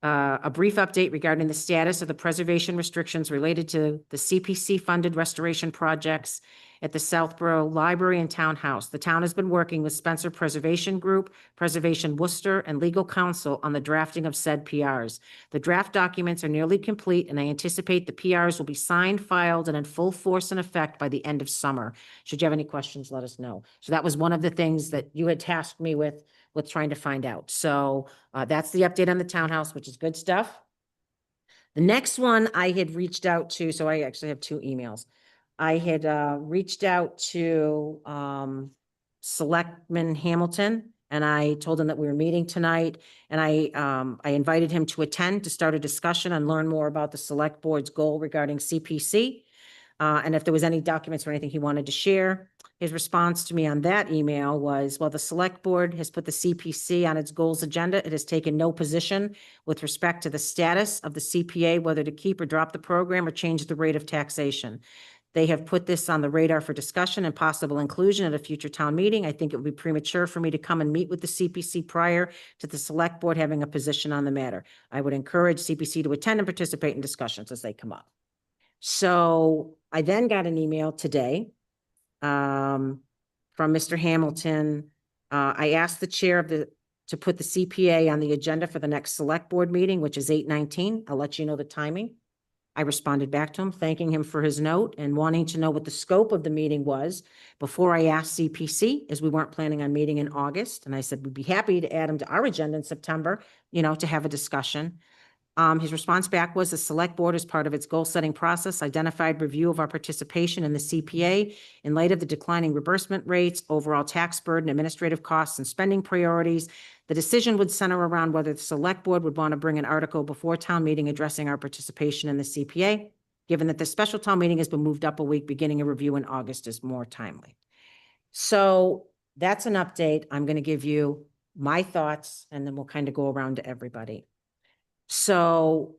a brief update regarding the status of the preservation restrictions related to the CPC funded restoration projects at the Southborough Library and Townhouse. The town has been working with Spencer Preservation Group, Preservation Worcester, and legal counsel on the drafting of said PRs. The draft documents are nearly complete, and I anticipate the PRs will be signed, filed, and in full force and effect by the end of summer. Should you have any questions, let us know. So that was one of the things that you had tasked me with trying to find out. So that's the update on the townhouse, which is good stuff. The next one I had reached out to, so I actually have two emails. I had reached out to Selectman Hamilton, and I told him that we were meeting tonight, and I invited him to attend to start a discussion and learn more about the select board's goal regarding CPC. And if there was any documents or anything he wanted to share. His response to me on that email was, well, the select board has put the CPC on its goals agenda. It has taken no position with respect to the status of the CPA, whether to keep or drop the program or change the rate of taxation. They have put this on the radar for discussion and possible inclusion at a future town meeting. I think it would be premature for me to come and meet with the CPC prior to the select board having a position on the matter. I would encourage CPC to attend and participate in discussions as they come up. So I then got an email today from Mr. Hamilton. I asked the chair of to put the CPA on the agenda for the next select board meeting, which is 8/19. I'll let you know the timing. I responded back to him, thanking him for his note and wanting to know what the scope of the meeting was before I asked CPC, as we weren't planning on meeting in August. And I said, we'd be happy to add him to our agenda in September, to have a discussion. His response back was the select board, as part of its goal-setting process, identified review of our participation in the CPA in light of the declining reimbursement rates, overall tax burden, administrative costs, and spending priorities. The decision would center around whether the select board would want to bring an article before town meeting addressing our participation in the CPA, given that the special town meeting has been moved up a week, beginning a review in August is more timely. So that's an update. I'm going to give you my thoughts, and then we'll kind of go around to everybody. So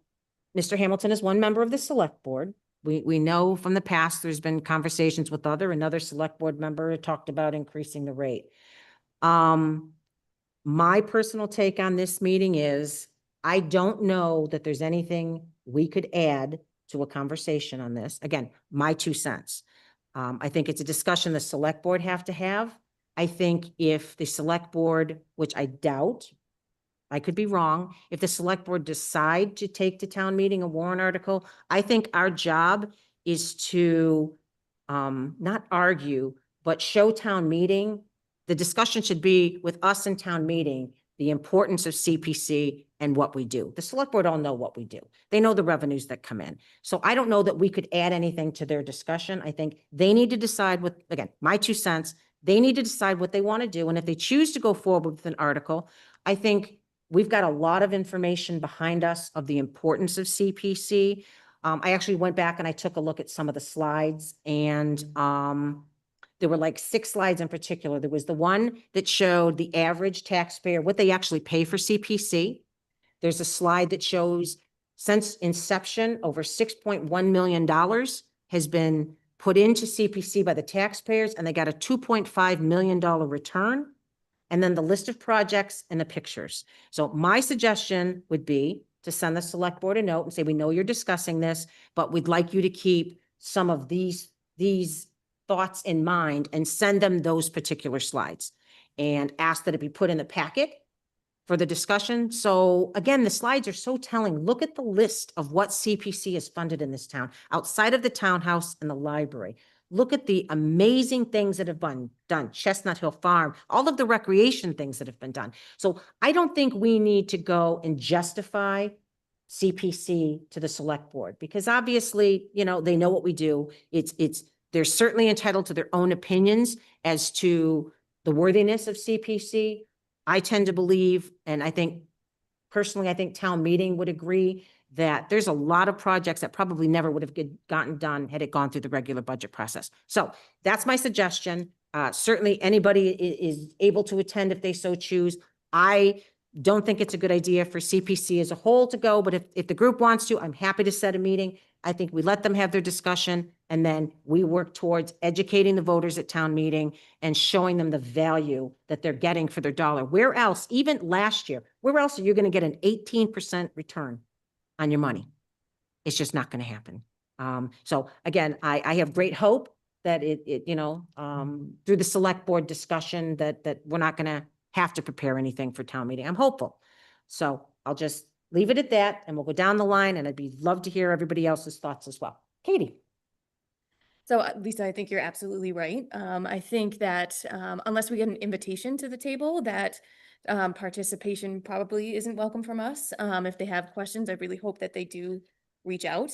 Mr. Hamilton is one member of the select board. We know from the past, there's been conversations with another select board member talked about increasing the rate. My personal take on this meeting is, I don't know that there's anything we could add to a conversation on this. Again, my 2 cents. I think it's a discussion the select board have to have. I think if the select board, which I doubt, I could be wrong, if the select board decide to take to town meeting a warrant article, I think our job is to not argue, but show town meeting. The discussion should be with us in town meeting, the importance of CPC and what we do. The select board all know what we do. They know the revenues that come in. So I don't know that we could add anything to their discussion. I think they need to decide what, again, my 2 cents, they need to decide what they want to do. And if they choose to go forward with an article, I think we've got a lot of information behind us of the importance of CPC. I actually went back and I took a look at some of the slides, and there were like 6 slides in particular. There was the one that showed the average taxpayer, what they actually pay for CPC. There's a slide that shows since inception, over $6.1 million has been put into CPC by the taxpayers, and they got a $2.5 million return. And then the list of projects and the pictures. So my suggestion would be to send the select board a note and say, we know you're discussing this, but we'd like you to keep some of these thoughts in mind and send them those particular slides, and ask that it be put in the packet for the discussion. So again, the slides are so telling. Look at the list of what CPC is funded in this town, outside of the townhouse and the library. Look at the amazing things that have been done, Chestnut Hill Farm, all of the recreation things that have been done. So I don't think we need to go and justify CPC to the select board, because obviously, you know, they know what we do. They're certainly entitled to their own opinions as to the worthiness of CPC. I tend to believe, and I think personally, I think town meeting would agree, that there's a lot of projects that probably never would have gotten done had it gone through the regular budget process. So that's my suggestion. Certainly anybody is able to attend if they so choose. I don't think it's a good idea for CPC as a whole to go, but if the group wants to, I'm happy to set a meeting. I think we let them have their discussion, and then we work towards educating the voters at town meeting and showing them the value that they're getting for their dollar. Where else, even last year, where else are you going to get an 18% return on your money? It's just not going to happen. So again, I have great hope that through the select board discussion that we're not going to have to prepare anything for town meeting. I'm hopeful. So I'll just leave it at that, and we'll go down the line, and love to hear everybody else's thoughts as well. Katie. So Lisa, I think you're absolutely right. I think that unless we get an invitation to the table, that participation probably isn't welcome from us. If they have questions, I really hope that they do reach out.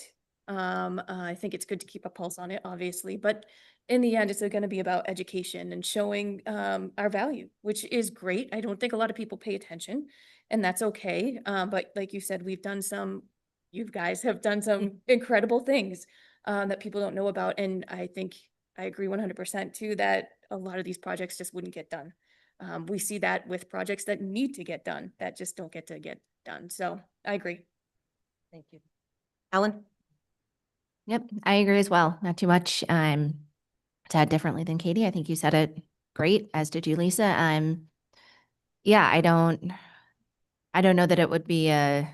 I think it's good to keep a pulse on it, obviously, but in the end, it's going to be about education and showing our value, which is great. I don't think a lot of people pay attention, and that's okay. But like you said, you guys have done some incredible things that people don't know about. And I think I agree 100% too, that a lot of these projects just wouldn't get done. We see that with projects that need to get done, that just don't get done. So I agree. Thank you. Ellen? Yep, I agree as well. Not too much to add differently than Katie. I think you said it great, as did you, Lisa. Yeah, I don't know that it would be a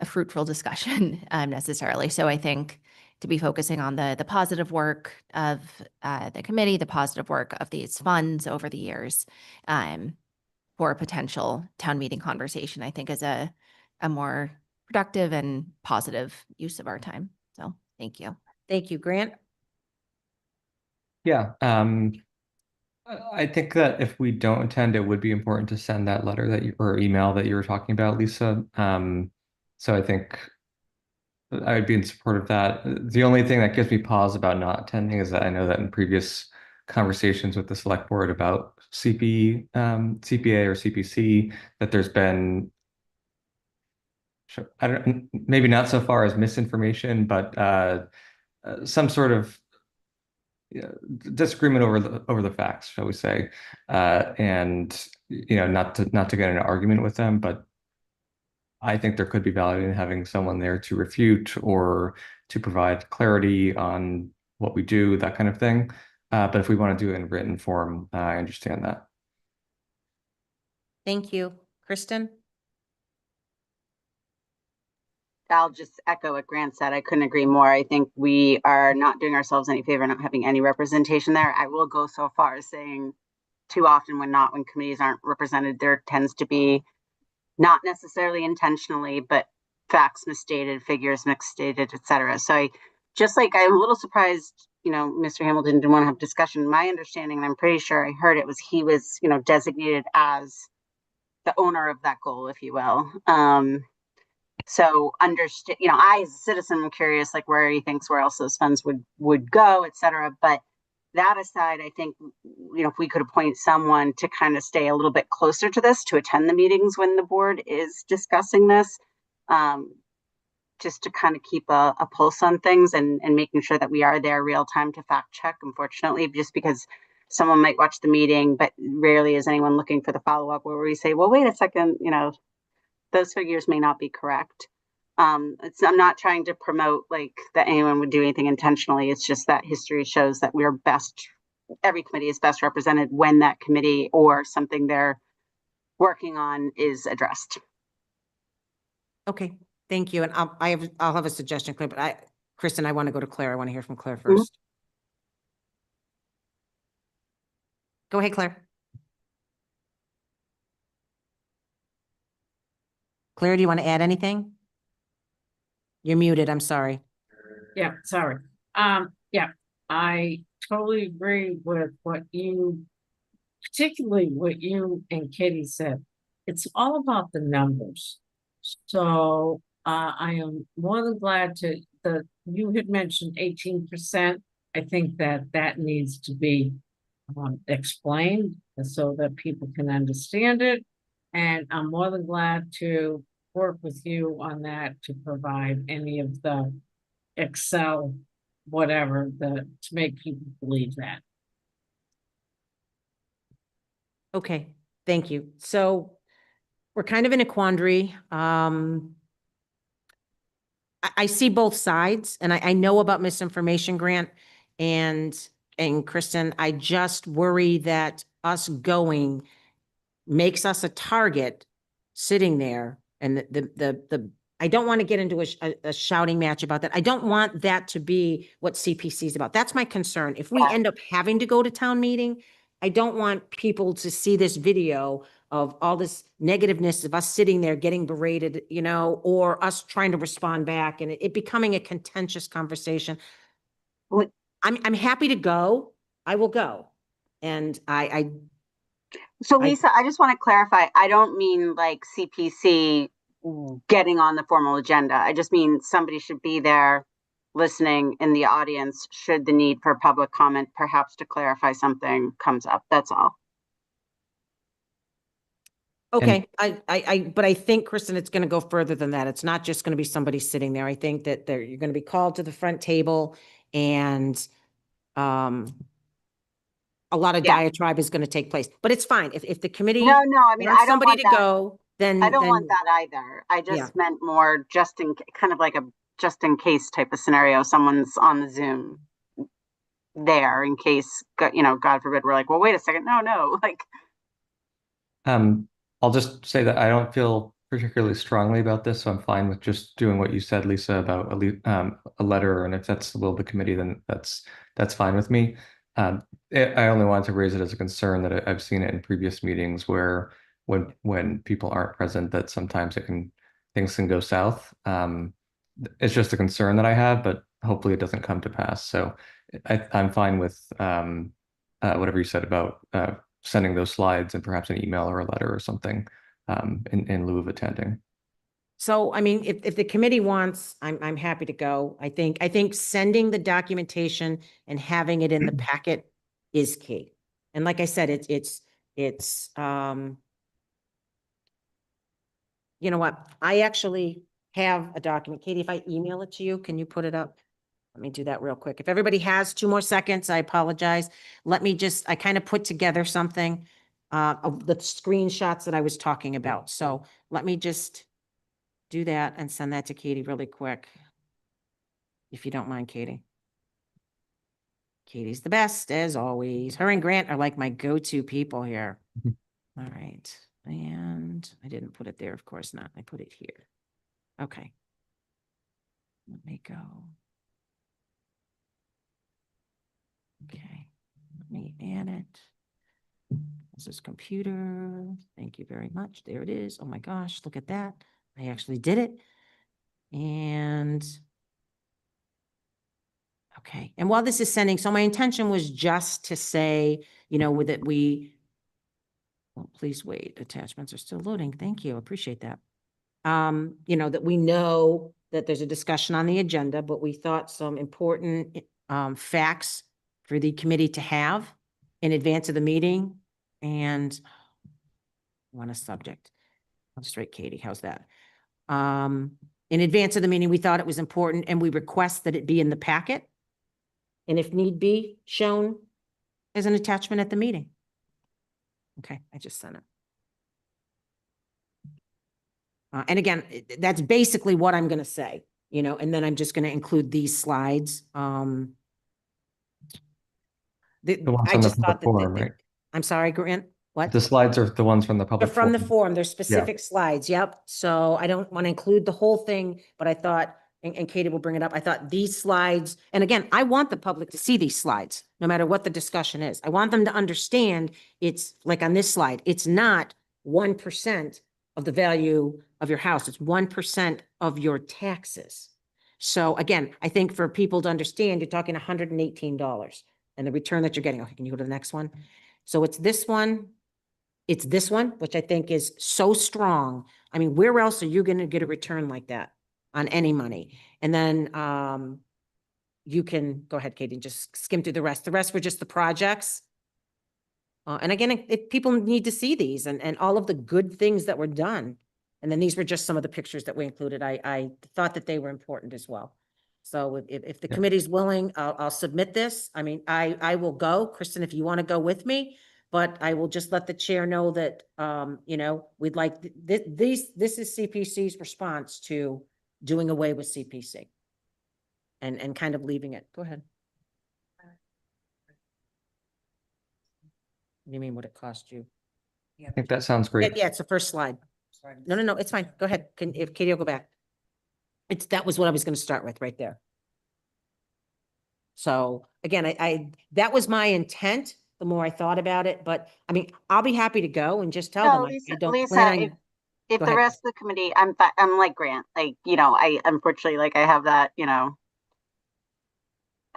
fruitful discussion necessarily. So I think to be focusing on the positive work of the committee, the positive work of these funds over the years for a potential town meeting conversation, I think is a more productive and positive use of our time. So thank you. Thank you. Grant? Yeah, I think that if we don't attend, it would be important to send that letter or email that you were talking about, Lisa. So I think I would be in support of that. The only thing that gives me pause about not attending is that I know that in previous conversations with the select board about CPA or CPC, that there's been, I don't, maybe not so far as misinformation, but some sort of disagreement over the facts, shall we say, and not to get in an argument with them, but I think there could be value in having someone there to refute or to provide clarity on what we do, that kind of thing. But if we want to do it in written form, I understand that. Thank you. Kristen? I'll just echo what Grant said. I couldn't agree more. I think we are not doing ourselves any favor not having any representation there. I will go so far as saying too often when committees aren't represented, there tends to be not necessarily intentionally, but facts misstated, figures misstated, et cetera. So I'm a little surprised, Mr. Hamilton didn't want to have discussion. My understanding, and I'm pretty sure I heard it, was he was, designated as the owner of that goal, if you will. So understand, I as a citizen am curious, like where he thinks where else those funds would go, et cetera. But that aside, I think, if we could appoint someone to kind of stay a little bit closer to this, to attend the meetings when the board is discussing this, just to kind of keep a pulse on things and making sure that we are there real time to fact check, unfortunately, just because someone might watch the meeting, but rarely is anyone looking for the follow-up where we say, well, wait a second, those figures may not be correct. I'm not trying to promote like that anyone would do anything intentionally. It's just that history shows that every committee is best represented when that committee or something they're working on is addressed. Okay, thank you. And I'll have a suggestion, Claire, but Kristen, I want to go to Claire. I want to hear from Claire first. Go ahead, Claire. Claire, do you want to add anything? You're muted, I'm sorry. Yeah, sorry. Yeah, I totally agree with particularly what you and Katie said. It's all about the numbers. So I am more than glad you had mentioned 18%. I think that needs to be explained so that people can understand it. And I'm more than glad to work with you on that to provide any of the Excel, whatever, to make people believe that. Okay, thank you. So we're kind of in a quandary. I see both sides, and I know about misinformation, Grant, and Kristen. I just worry that us going makes us a target sitting there, and I don't want to get into a shouting match about that. I don't want that to be what CPC is about. That's my concern. If we end up having to go to town meeting, I don't want people to see this video of all this negativeness of us sitting there getting berated, or us trying to respond back and it becoming a contentious conversation. I'm happy to go. I will go. And So Lisa, I just want to clarify. I don't mean like CPC getting on the formal agenda. I just mean somebody should be there listening in the audience should the need for public comment, perhaps to clarify something comes up. That's all. Okay, but I think, Kristen, it's going to go further than that. It's not just going to be somebody sitting there. I think that you're going to be called to the front table and a lot of diatribe is going to take place, but it's fine. If the committee No, I mean, wants I don't somebody want to that. go, then I don't want that either. I just meant more just in just in case type of scenario. Someone's on the Zoom there in case, God forbid, we're like, well, wait a second. No, like. I'll just say that I don't feel particularly strongly about this, so I'm fine with just doing what you said, Lisa, about a letter, and if that's the will of the committee, then that's fine with me. I only wanted to raise it as a concern that I've seen it in previous meetings where when people aren't present, that sometimes things can go south. It's just a concern that I have, but hopefully it doesn't come to pass. So I'm fine with whatever you said about sending those slides and perhaps an email or a letter or something in lieu of attending. So, I mean, if the committee wants, I'm happy to go. I think sending the documentation and having it in the packet is key. And like I said, it's, you know what? I actually have a document. Katie, if I email it to you, can you put it up? Let me do that real quick. If everybody has 2 more seconds, I apologize. Let me just, I kind of put together something, of the screenshots that I was talking about. So let me just do that and send that to Katie really quick. If you don't mind, Katie. Katie's the best, as always. Her and Grant are like my go-to people here. Mhm. All right. And I didn't put it there, of course not. I put it here. Okay. Let me go. Okay. Let me add it. This is computer. Thank you very much. There it is. Oh my gosh, look at that. I actually did it. And okay, and while this is sending, so my intention was just to say, you know, with it, well, please wait, attachments are still loading. Thank you, appreciate that. You know, that we know that there's a discussion on the agenda, but we thought some important facts for the committee to have in advance of the meeting. And want a subject. I'll just write Katie, how's that? In advance of the meeting, we thought it was important and we request that it be in the packet. And if need be, shown as an attachment at the meeting. Okay, I just sent it. And again, that's basically what I'm going to say, you know, and then I'm just going to include these slides. The ones I from the just thought public forum, that, right? I'm sorry, Grant, what? The slides are the ones from the They're public from the forum. forum, there's specific slides, yep. So I don't want to include the whole thing, but I thought, and Katie will bring it up, I thought these slides, and again, I want the public to see these slides, no matter what the discussion is. I want them to understand it's like on this slide, it's not 1% of the value of your house, it's 1% of your taxes. So again, I think for people to understand, you're talking $118 and the return that you're getting. Okay, can you go to the next one? So it's this one. It's this one, which I think is so strong. I mean, where else are you going to get a return like that on any money? And then you can go ahead, Katie, just skim through the rest. The rest were just the projects. And again, if people need to see these and all of the good things that were done. And then these were just some of the pictures that we included. I thought that they were important as well. So if the Yeah. committee's willing, I'll submit this. I mean, I will go. Kristen, if you want to go with me, but I will just let the chair know that, you know, we'd like, this is CPC's response to doing away with CPC. And kind of leaving it. Go ahead. What do you mean, what it cost you? I think that sounds Yeah, great. yeah, it's the first slide. No, it's fine. Go ahead. If Katie will go back. That was what I was going to start with right there. So again, that was my intent, the more I thought about it, but I mean, I'll be happy to go and just tell No, them I Lisa, don't Lisa, plan on. if Go the ahead. rest of the committee, I'm like Grant, like, you know, I unfortunately, like, I have that, you know,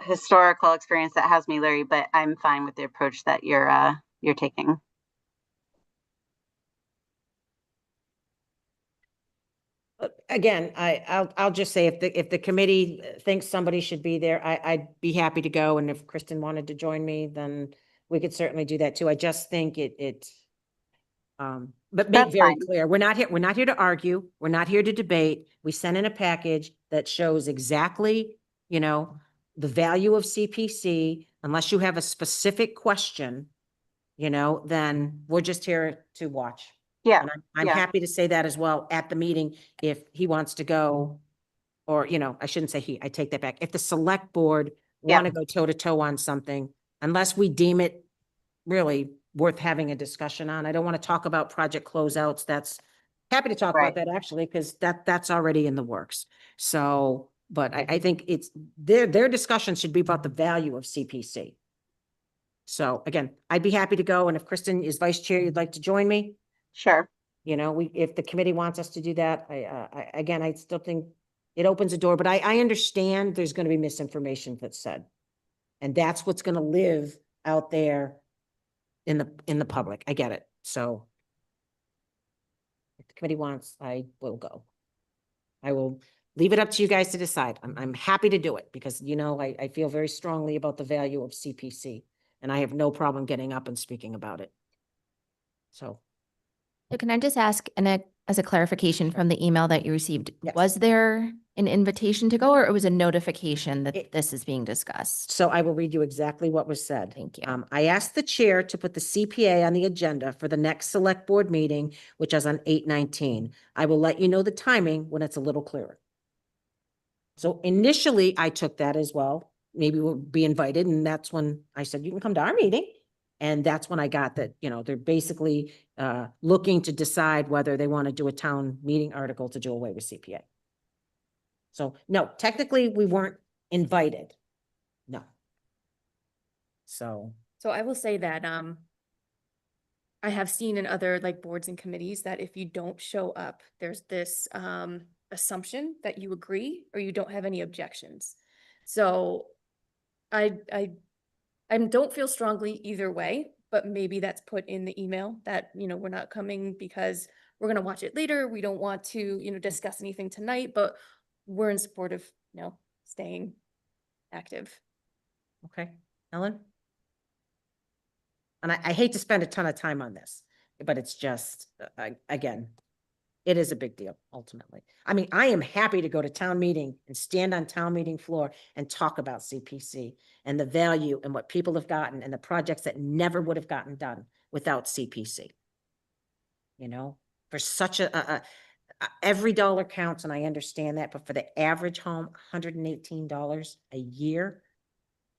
historical experience that has me leery, but I'm fine with the approach that you're taking. Again, I'll just say if the committee thinks somebody should be there, I'd be happy to go. And if Kristen wanted to join me, then we could certainly do that too. I just think but make That's very fine. clear, we're not here to argue. We're not here to debate. We sent in a package that shows exactly, you know, the value of CPC. Unless you have a specific question, you know, then we're just here to watch. Yeah, And I'm yeah. happy to say that as well at the meeting if he wants to go. Or, you know, I shouldn't say he, I take that back. If the select board Yeah. want to go toe to toe on something, unless we deem it really worth having a discussion on. I don't want to talk about project closeouts. That's happy to talk Right. about that actually, because that's already in the works. So, but I think it's their discussion should be about the value of CPC. So again, I'd be happy to go. And if Kristen is vice chair, you'd like to join me, Sure. you know, if the committee wants us to do that, again, I still think it opens a door, but I understand there's going to be misinformation that's said. And that's what's going to live out there in the public. I get it. So if the committee wants, I will go. I will leave it up to you guys to decide. I'm happy to do it because, you know, I feel very strongly about the value of CPC and I have no problem getting up and speaking about it. So, So can I just ask, as a clarification from the email that you received, Yes. was there an invitation to go or it was a notification that It- this is being discussed? so I will read you exactly what was said. Thank you. I asked the chair to put the CPA on the agenda for the next select board meeting, which is on 8/19. I will let you know the timing when it's a little clearer. So initially I took that as well, maybe we'll be invited. And that's when I said, you can come to our meeting. And that's when I got that, you know, they're basically looking to decide whether they want to do a town meeting article to do away with CPA. So no, technically we weren't invited. No. So, So I will say that, I have seen in other like boards and committees that if you don't show up, there's this, assumption that you agree or you don't have any objections. So I don't feel strongly either way, but maybe that's put in the email that, you know, we're not coming because we're gonna watch it later. We don't want to, you know, discuss anything tonight, but we're in support of, you know, staying active. okay, Ellen? And I hate to spend a ton of time on this, but it's just, again, it is a big deal ultimately. I mean, I am happy to go to town meeting and stand on town meeting floor and talk about CPC and the value and what people have gotten and the projects that never would have gotten done without CPC. You know, for such every dollar counts and I understand that, but for the average home, $118 a year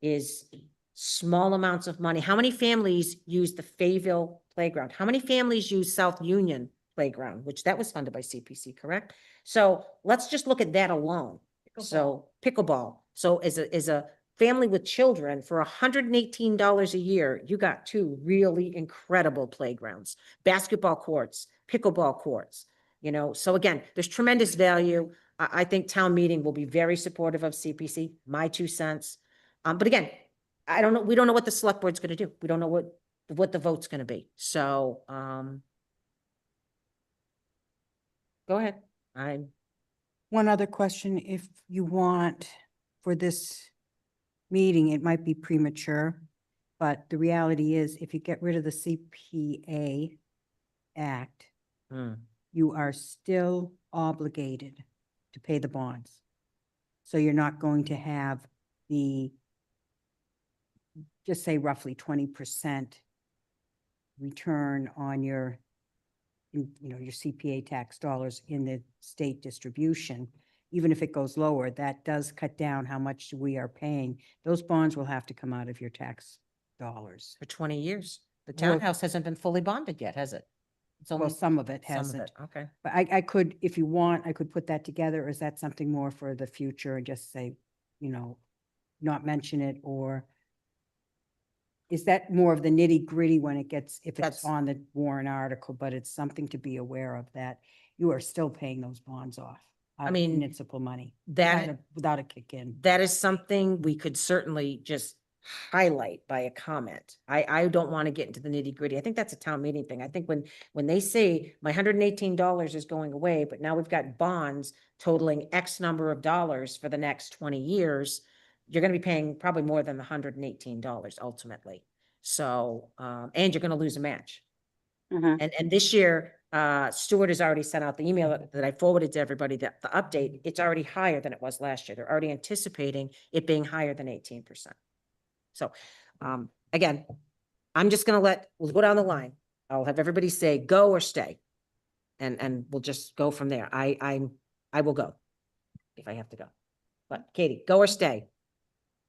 is small amounts of money. How many families use the Fayville playground? How many families use South Union playground, which that was funded by CPC, correct? So let's just look at that alone. So pickleball. So as a family with children for $118 a year, you got two really incredible playgrounds, basketball courts, pickleball courts, you know? So again, there's tremendous value. I think town meeting will be very supportive of CPC, my 2 cents. But again, I don't know, we don't know what the select board's gonna do. We don't know what the vote's gonna be. So, go ahead. One other question, if you want for this meeting, it might be premature, but the reality is if you get rid of the CPA Act, Hmm. you are still obligated to pay the bonds. So you're not going to have the, just say roughly 20% return on your, you know, your CPA tax dollars in the state distribution. Even if it goes lower, that does cut down how much we are paying. Those bonds will have to come out of your tax dollars. For 20 years. The Well- townhouse hasn't been fully bonded yet, has it? It's Well, only some of it some of hasn't. it. Okay. But I could, if you want, I could put that together, or is that something more for the future and just say, you know, not mention it, or is that more of the nitty gritty when it gets, if it's That's- on the warrant article, but it's something to be aware of that you are still paying those bonds off. out of mean, Municipal money. that- Without a kick in. That is something we could certainly just highlight by a comment. I don't want to get into the nitty gritty. I think that's a town meeting thing. I think when they say my $118 is going away, but now we've got bonds totaling X number of dollars for the next 20 years, you're going to be paying probably more than the $118 ultimately. So, and you're going to lose a match. Mhm. And this year, Stuart has already sent out the email that I forwarded to everybody, that the update, it's already higher than it was last year. They're already anticipating it being higher than 18%. So, again, I'm just gonna we'll go down the line. I'll have everybody say go or stay. And we'll just go from there. I will go if I have to go. But Katie, go or stay?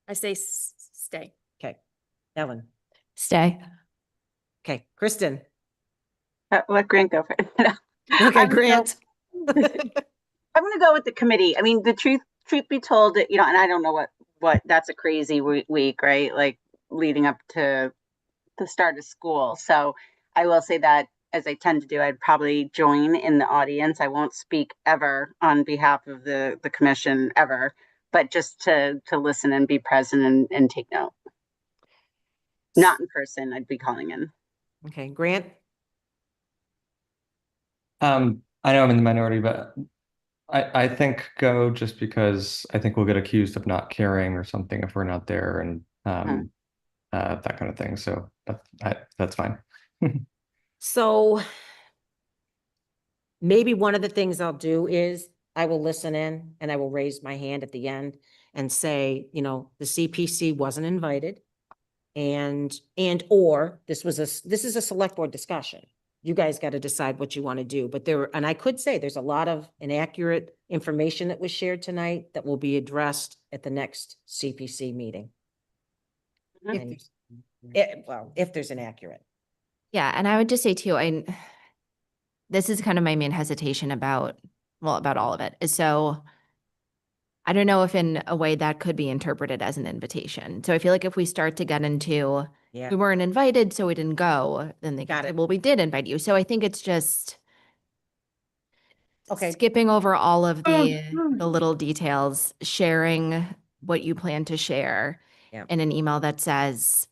I say stay. Okay. Ellen? Stay. Okay. Kristen? Let Grant go for it. Okay, I'm gonna Grant? I'm gonna go with the committee. I mean, the truth be told, you know, and I don't know what that's a crazy week, right? Like leading up to the start of school. So I will say that, as I tend to do, I'd probably join in the audience. I won't speak ever on behalf of the commission ever, but just to listen and be present and take note. Not in person, I'd be calling in. Okay, Grant? I know I'm in the minority, but I think go just because I think we'll get accused of not caring or something if we're not there and that kind of thing. So that's fine. So maybe one of the things I'll do is I will listen in and I will raise my hand at the end and say, you know, the CPC wasn't invited. Or this is a select board discussion. You guys got to decide what you want to do, but and I could say there's a lot of inaccurate information that was shared tonight that will be addressed at the next CPC meeting. And well, if there's inaccurate. Yeah, and I would just say too, this is kind of my main hesitation about all of it. Is so I don't know if in a way that could be interpreted as an invitation. So I feel like if we start to get into Yeah. we weren't invited, so we didn't go, then they Got say, it. well, we did invite you. So I think it's just Okay. skipping over all of the Oh, little details, sharing what you plan to share Yeah. in an email that says,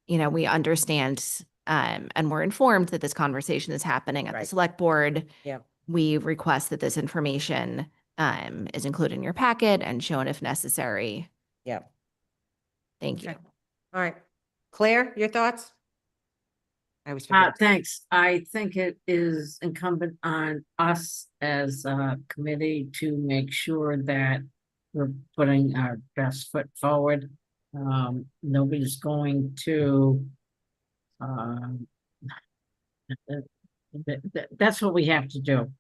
you know, we understand and we're informed that this conversation is happening at the Right. select board. Yeah. We request that this information is included in your packet and shown if necessary. Yeah. Thank you. Okay. All right. Claire, your thoughts? I always forget. Thanks. I think it is incumbent on us as a committee to make sure that we're putting our best foot forward. Nobody's going to, that's what we have to do.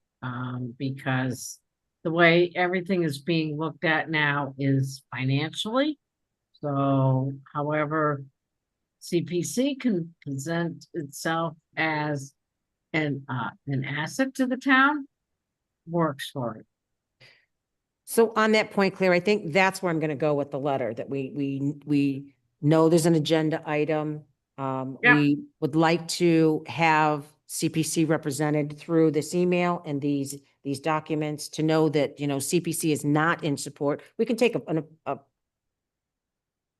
Because the way everything is being looked at now is financially. So however, CPC can present itself as an asset to the town, works for it. So on that point, Claire, I think that's where I'm going to go with the letter, that we know there's an agenda item. Yeah. We would like to have CPC represented through this email and these documents to know that, you know, CPC is not in support. We can take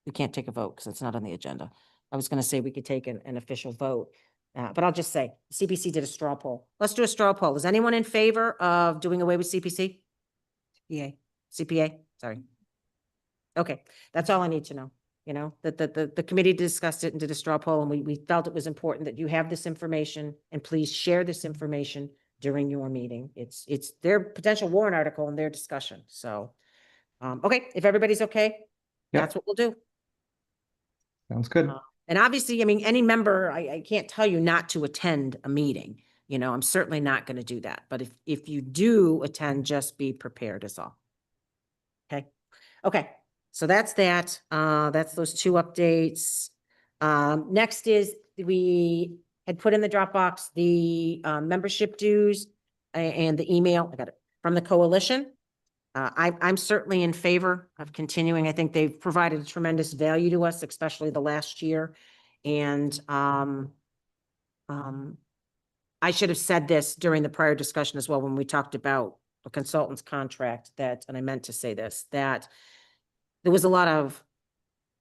we can't take a vote because it's not on the agenda. I was going to say we could take an official vote, but I'll just say CPC did a straw poll. Let's do a straw poll. Is anyone in favor of doing away with CPC? CPA, sorry. Okay, that's all I need to know. You know, that the committee discussed it and did a straw poll, and we felt it was important that you have this information and please share this information during your meeting. It's their potential warrant article and their discussion. So, okay, if everybody's okay, Yep. that's what we'll do. Sounds good. And obviously, I mean, any member, I can't tell you not to attend a meeting. You know, I'm certainly not going to do that. But if you do attend, just be prepared is all. Okay. Okay. So that's that. That's those two updates. Next is we had put in the Dropbox the membership dues and the email. I got it from the coalition. I'm certainly in favor of continuing. I think they've provided a tremendous value to us, especially the last year. And I should have said this during the prior discussion as well, when we talked about a consultant's contract, that, and I meant to say this, that there was a lot of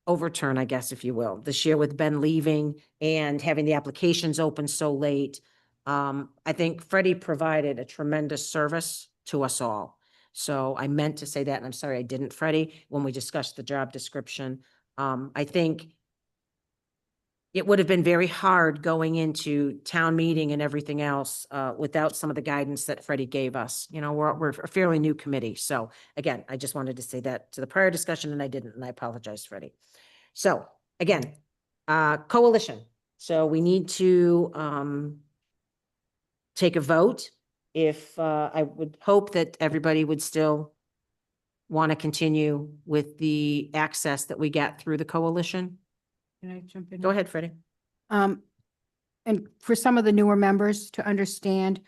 overturn, I guess, if you will, this year with Ben leaving and having the applications open so late. I think Freddie provided a tremendous service to us all. So I meant to say that, and I'm sorry I didn't, Freddie, when we discussed the job description. I think it would have been very hard going into town meeting and everything else without some of the guidance that Freddie gave us. You know, we're a fairly new committee. So again, I just wanted to say that to the prior discussion, and I didn't, and I apologize, Freddie. So again, coalition. So we need to take a vote. If I would hope that everybody would still want to continue with the access that we get through the coalition. Can I jump in? Go ahead, Freddie. And for some of the newer members to understand,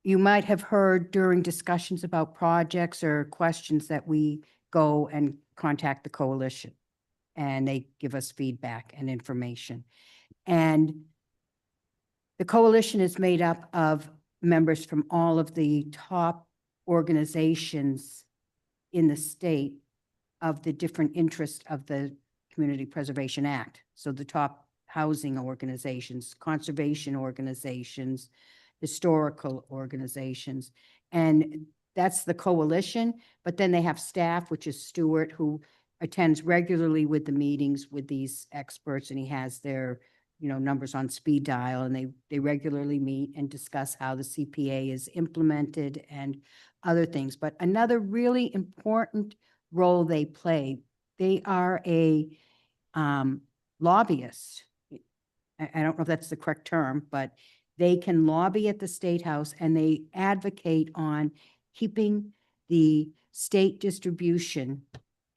you might have heard during discussions about projects or questions that we go and contact the coalition and they give us feedback and information. And the coalition is made up of members from all of the top organizations in the state of the different interests of the Community Preservation Act. So the top housing organizations, conservation organizations, historical organizations. And that's the coalition, but then they have staff, which is Stuart, who attends regularly with the meetings with these experts, and he has their, numbers on speed dial, and they regularly meet and discuss how the CPA is implemented and other things. But another really important role they play, they are a lobbyist. I don't know if that's the correct term, but they can lobby at the State House, and they advocate on keeping the state distribution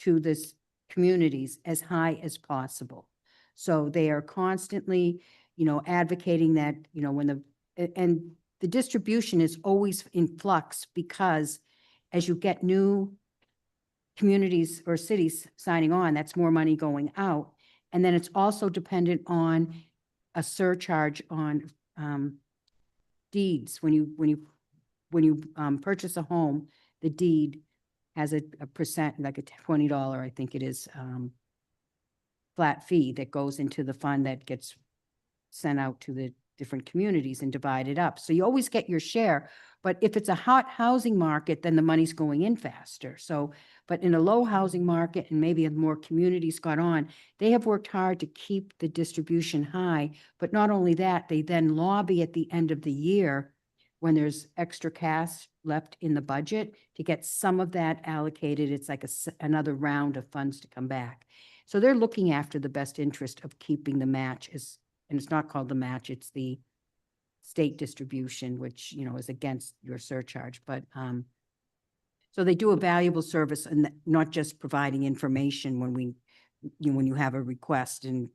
to this communities as high as possible. So they are constantly, advocating that, and the distribution is always in flux, because as you get new communities or cities signing on, that's more money going out. And then it's also dependent on a surcharge on deeds. When you purchase a home, the deed has a percent, like a $20, I think it is, flat fee that goes into the fund that gets sent out to the different communities and divided up. So you always get your share. But if it's a hot housing market, then the money's going in faster. So, but in a low housing market, and maybe more communities got on, they have worked hard to keep the distribution high. But not only that, they then lobby at the end of the year when there's extra cash left in the budget to get some of that allocated. It's like another round of funds to come back. So they're looking after the best interest of keeping the match, and it's not called the match, it's the state distribution, which, is against your surcharge. But so they do a valuable service, and not just providing information when when you have a request and,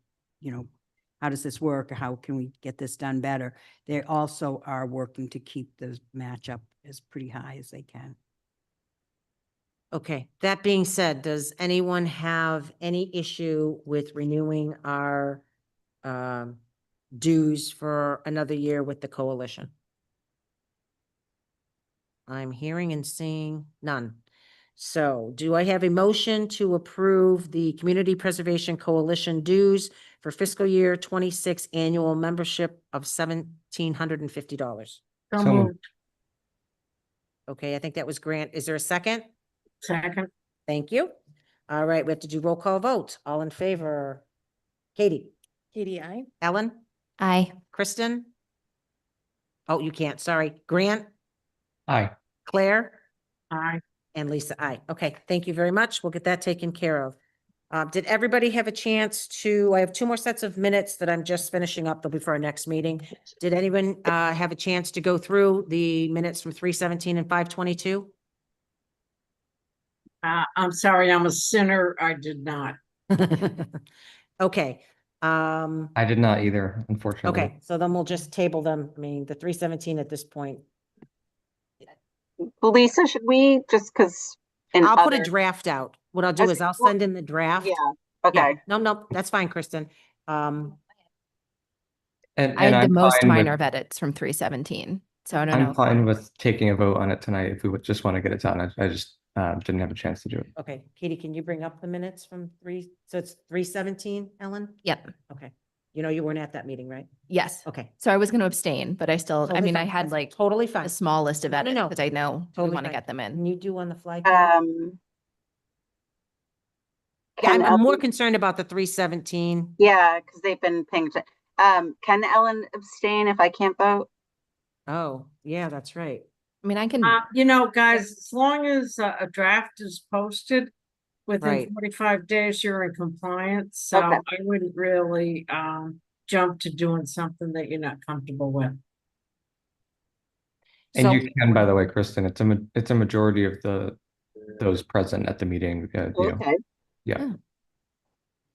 how does this work, or how can we get this done better? They also are working to keep the match up as pretty high as they can. Okay, that being said, does anyone have any issue with renewing our dues for another year with the coalition? I'm hearing and seeing none. So do I have a motion to approve the Community Preservation Coalition dues for fiscal year 26 annual membership of $1,750? So So moved. moved. Okay, I think that was Grant. Is there a second? Second. Thank you. All right, we have to do roll call vote. All in favor? Katie? Katie, I. Ellen? Aye. Kristen? Oh, you can't, sorry. Grant? Aye. Claire? Aye. And Lisa, aye. Okay, thank you very much. We'll get that taken care of. Did everybody have a chance to, I have 2 more sets of minutes that I'm just finishing up. They'll be for our next meeting. Did anyone have a chance to go through the minutes from 3:17 and 5:22? I'm sorry, I'm a sinner. I did not. Okay. I did not either, unfortunately. Okay, so then we'll just table them. I mean, the 3:17 at this point. Lisa, should we just because I'll put a draft out. What I'll do is I'll send in the draft. Yeah, Yeah, okay. no, that's fine, Kristen. And I had the I'm most fine minor with, of edits from 3:17. So I don't know. I'm fine with taking a vote on it tonight if we would just want to get it done. I just didn't have a chance to do it. Okay, Katie, can you bring up the minutes from so it's 3:17, Ellen? Yep. Okay. You weren't at that meeting, right? Yes. Okay. So I was going to abstain, but I still, I Totally mean, I fine. had That's like Totally fine. a small list of No, no, edits no. because I know we Totally want to fine. get them Can in. you do on the fly? Katie? Yeah, Can I'm more Ellen- concerned about the 3:17. Yeah, because they've been paying attention. Can Ellen abstain if I can't vote? Oh, yeah, that's right. I mean, I can, Guys, as long as a draft is posted within Right. 45 days, you're in compliance. So Okay. I wouldn't really jump to doing something that you're not comfortable with. And So, you can, by the way, Kristen, it's a majority of those present at the meeting. Okay.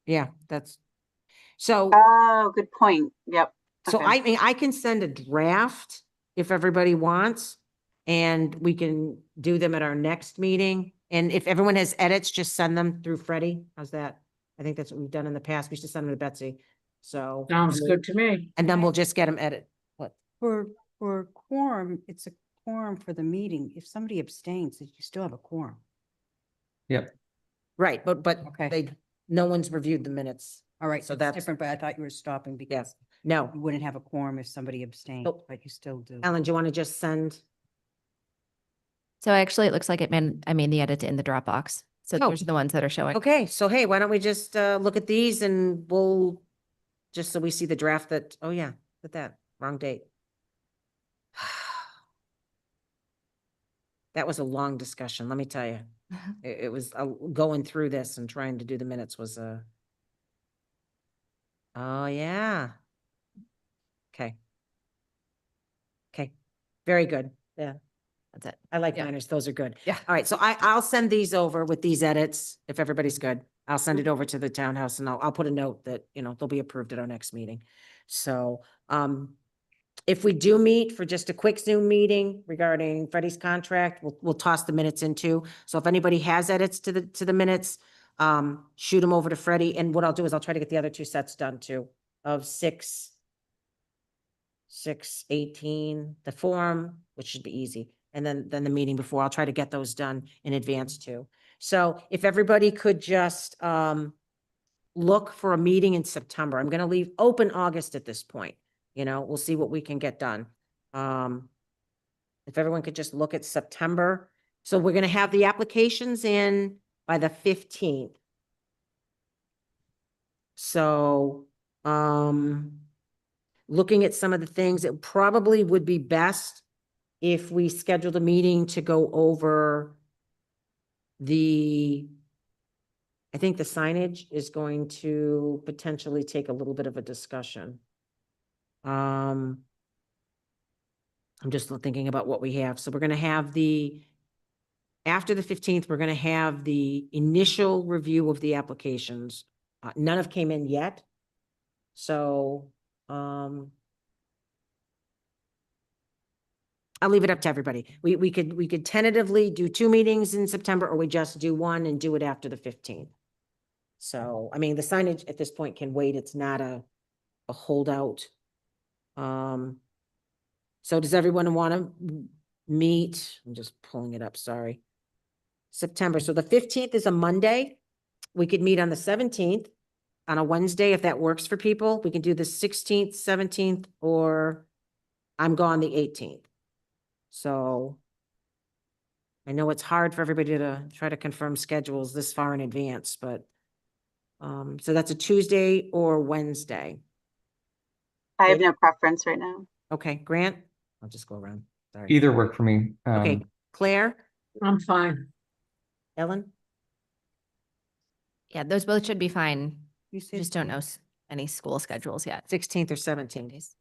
yeah, that's, so, Oh, good point. Yep. so okay. I mean, I can send a draft if everybody wants, and we can do them at our next meeting. And if everyone has edits, just send them through Freddie. How's that? I think that's what we've done in the past. We used to send them to Betsy. So. Sounds good to me. And then we'll just get them edited. What? For quorum, it's a quorum for the meeting. If somebody abstains, you still have a quorum. Yep. Right, but Okay. no one's reviewed the minutes. All right, So so that's that's- different, but I thought you were stopping because Yes. No. you wouldn't have a quorum if somebody abstained, Nope. but you still do. Ellen, do you want to just send? So actually, it looks like I made the edit in the Dropbox. So Oh. those are the ones that are showing. Okay, so hey, why don't we just look at these and we'll, just so we see the draft that, oh yeah, look at that, wrong date. That was a long discussion, let me tell you. It was, going through this and trying to do the minutes was oh, yeah. Okay. Okay, very good. Yeah, That's it. I like Yeah. minors, those are good. Yeah. All right, so I'll send these over with these edits, if everybody's good. I'll send it over to the townhouse and I'll put a note that, they'll be approved at our next meeting. So, if we do meet for just a quick Zoom meeting regarding Freddie's contract, we'll toss the minutes in too. So if anybody has edits to the minutes, shoot them over to Freddie. And what I'll do is I'll try to get the other two sets done too, of 6:18, the form, which should be easy. And then the meeting before, I'll try to get those done in advance too. So if everybody could just, look for a meeting in September. I'm going to leave open August at this point. We'll see what we can get done. If everyone could just look at September. So we're going to have the applications in by the 15th. So, looking at some of the things, it probably would be best if we scheduled a meeting to go over I think the signage is going to potentially take a little bit of a discussion. I'm just thinking about what we have. So we're going to have after the 15th, we're going to have the initial review of the applications. None have came in yet. So, I'll leave it up to everybody. We could tentatively do 2 meetings in September, or we just do 1 and do it after the 15th. So, I mean, the signage at this point can wait. It's not a holdout. So does everyone want to meet? I'm just pulling it up, sorry. September. So the 15th is a Monday. We could meet on the 17th on a Wednesday if that works for people. We can do the 16th, 17th, or I'm gone the 18th. So I know it's hard for everybody to try to confirm schedules this far in advance, but so that's a Tuesday or Wednesday. I have Good. no preference right now. Okay, Grant, I'll just go around. Sorry. Either work for me. Okay, Claire, I'm fine. Ellen, Yeah, those both should be fine. you I said just don't know any school schedules yet. 16th or 17th.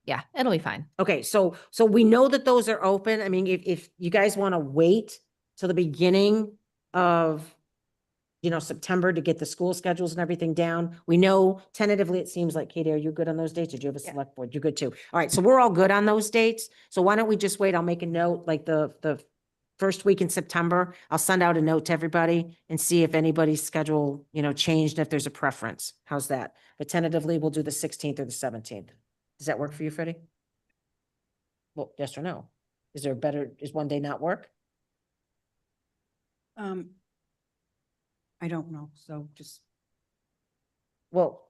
Yeah, it'll be fine. Okay, so we know that those are open. I mean, if you guys want to wait till the beginning of, September to get the school schedules and everything down, we know tentatively, it seems like, Katie, are you good on those dates? Did you have a Yeah. select board? You're good too. All right, so we're all good on those dates. So why don't we just wait? I'll make a note, like the first week in September. I'll send out a note to everybody and see if anybody's schedule, changed, if there's a preference. How's that? But tentatively, we'll do the 16th or the 17th. Does that work for you, Freddie? Well, yes or no? Is one day not work? I don't know, so just Well,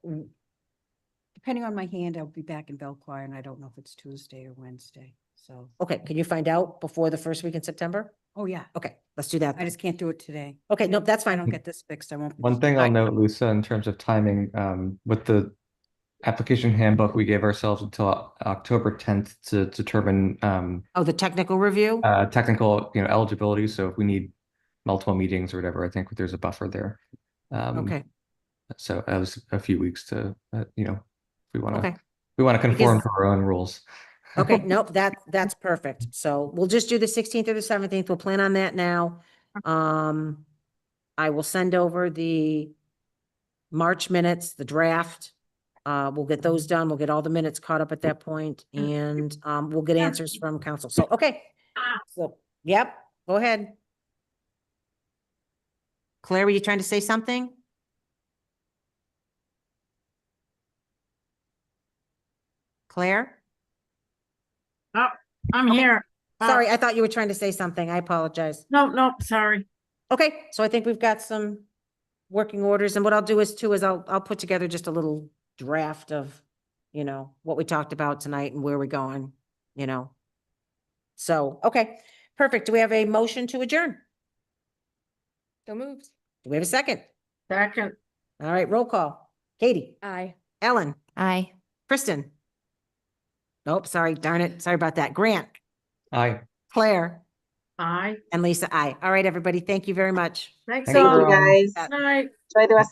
depending on my hand, I'll be back in Belcoir, and I don't know if it's Tuesday or Wednesday, so. okay, can you find out before the first week in September? Oh, yeah, Okay, let's do that. I then. just can't do it today. Okay, nope, that's If I fine. don't get this fixed, I won't. One thing I'll Alright. note, Lisa, in terms of timing, with the application handbook, we gave ourselves until October 10th to determine Oh, the technical review? technical, eligibility. So if we need multiple meetings or whatever, I think there's a buffer there. Okay, So that was a few weeks to, if we want okay. to, conform Because- to our own rules. Okay, nope, that's perfect. So we'll just do the 16th or the 17th. We'll plan on that now. I will send over the March minutes, the draft. We'll get those done. We'll get all the minutes caught up at that point, and we'll get answers from council. So, okay. So, yep, go ahead. Claire, were you trying to say something? Claire? I'm Okay. here. Sorry, I thought you were trying to say something. I apologize. No, sorry. Okay, so I think we've got some working orders, and what I'll do is I'll put together just a little draft of, what we talked about tonight and where we're going, So, okay, Perfect. Do we have a motion to adjourn? So moved. Do we have a second? Second, All right, roll call. Katie, Aye. Ellen, Aye. Kristen. Nope, sorry, darn it. Sorry about that. Grant, Aye. Claire, aye. and Lisa, I. All right, everybody. Thank you very much. Thanks Thank you, all. Thank you, everyone. guys. Night. Enjoy the rest of the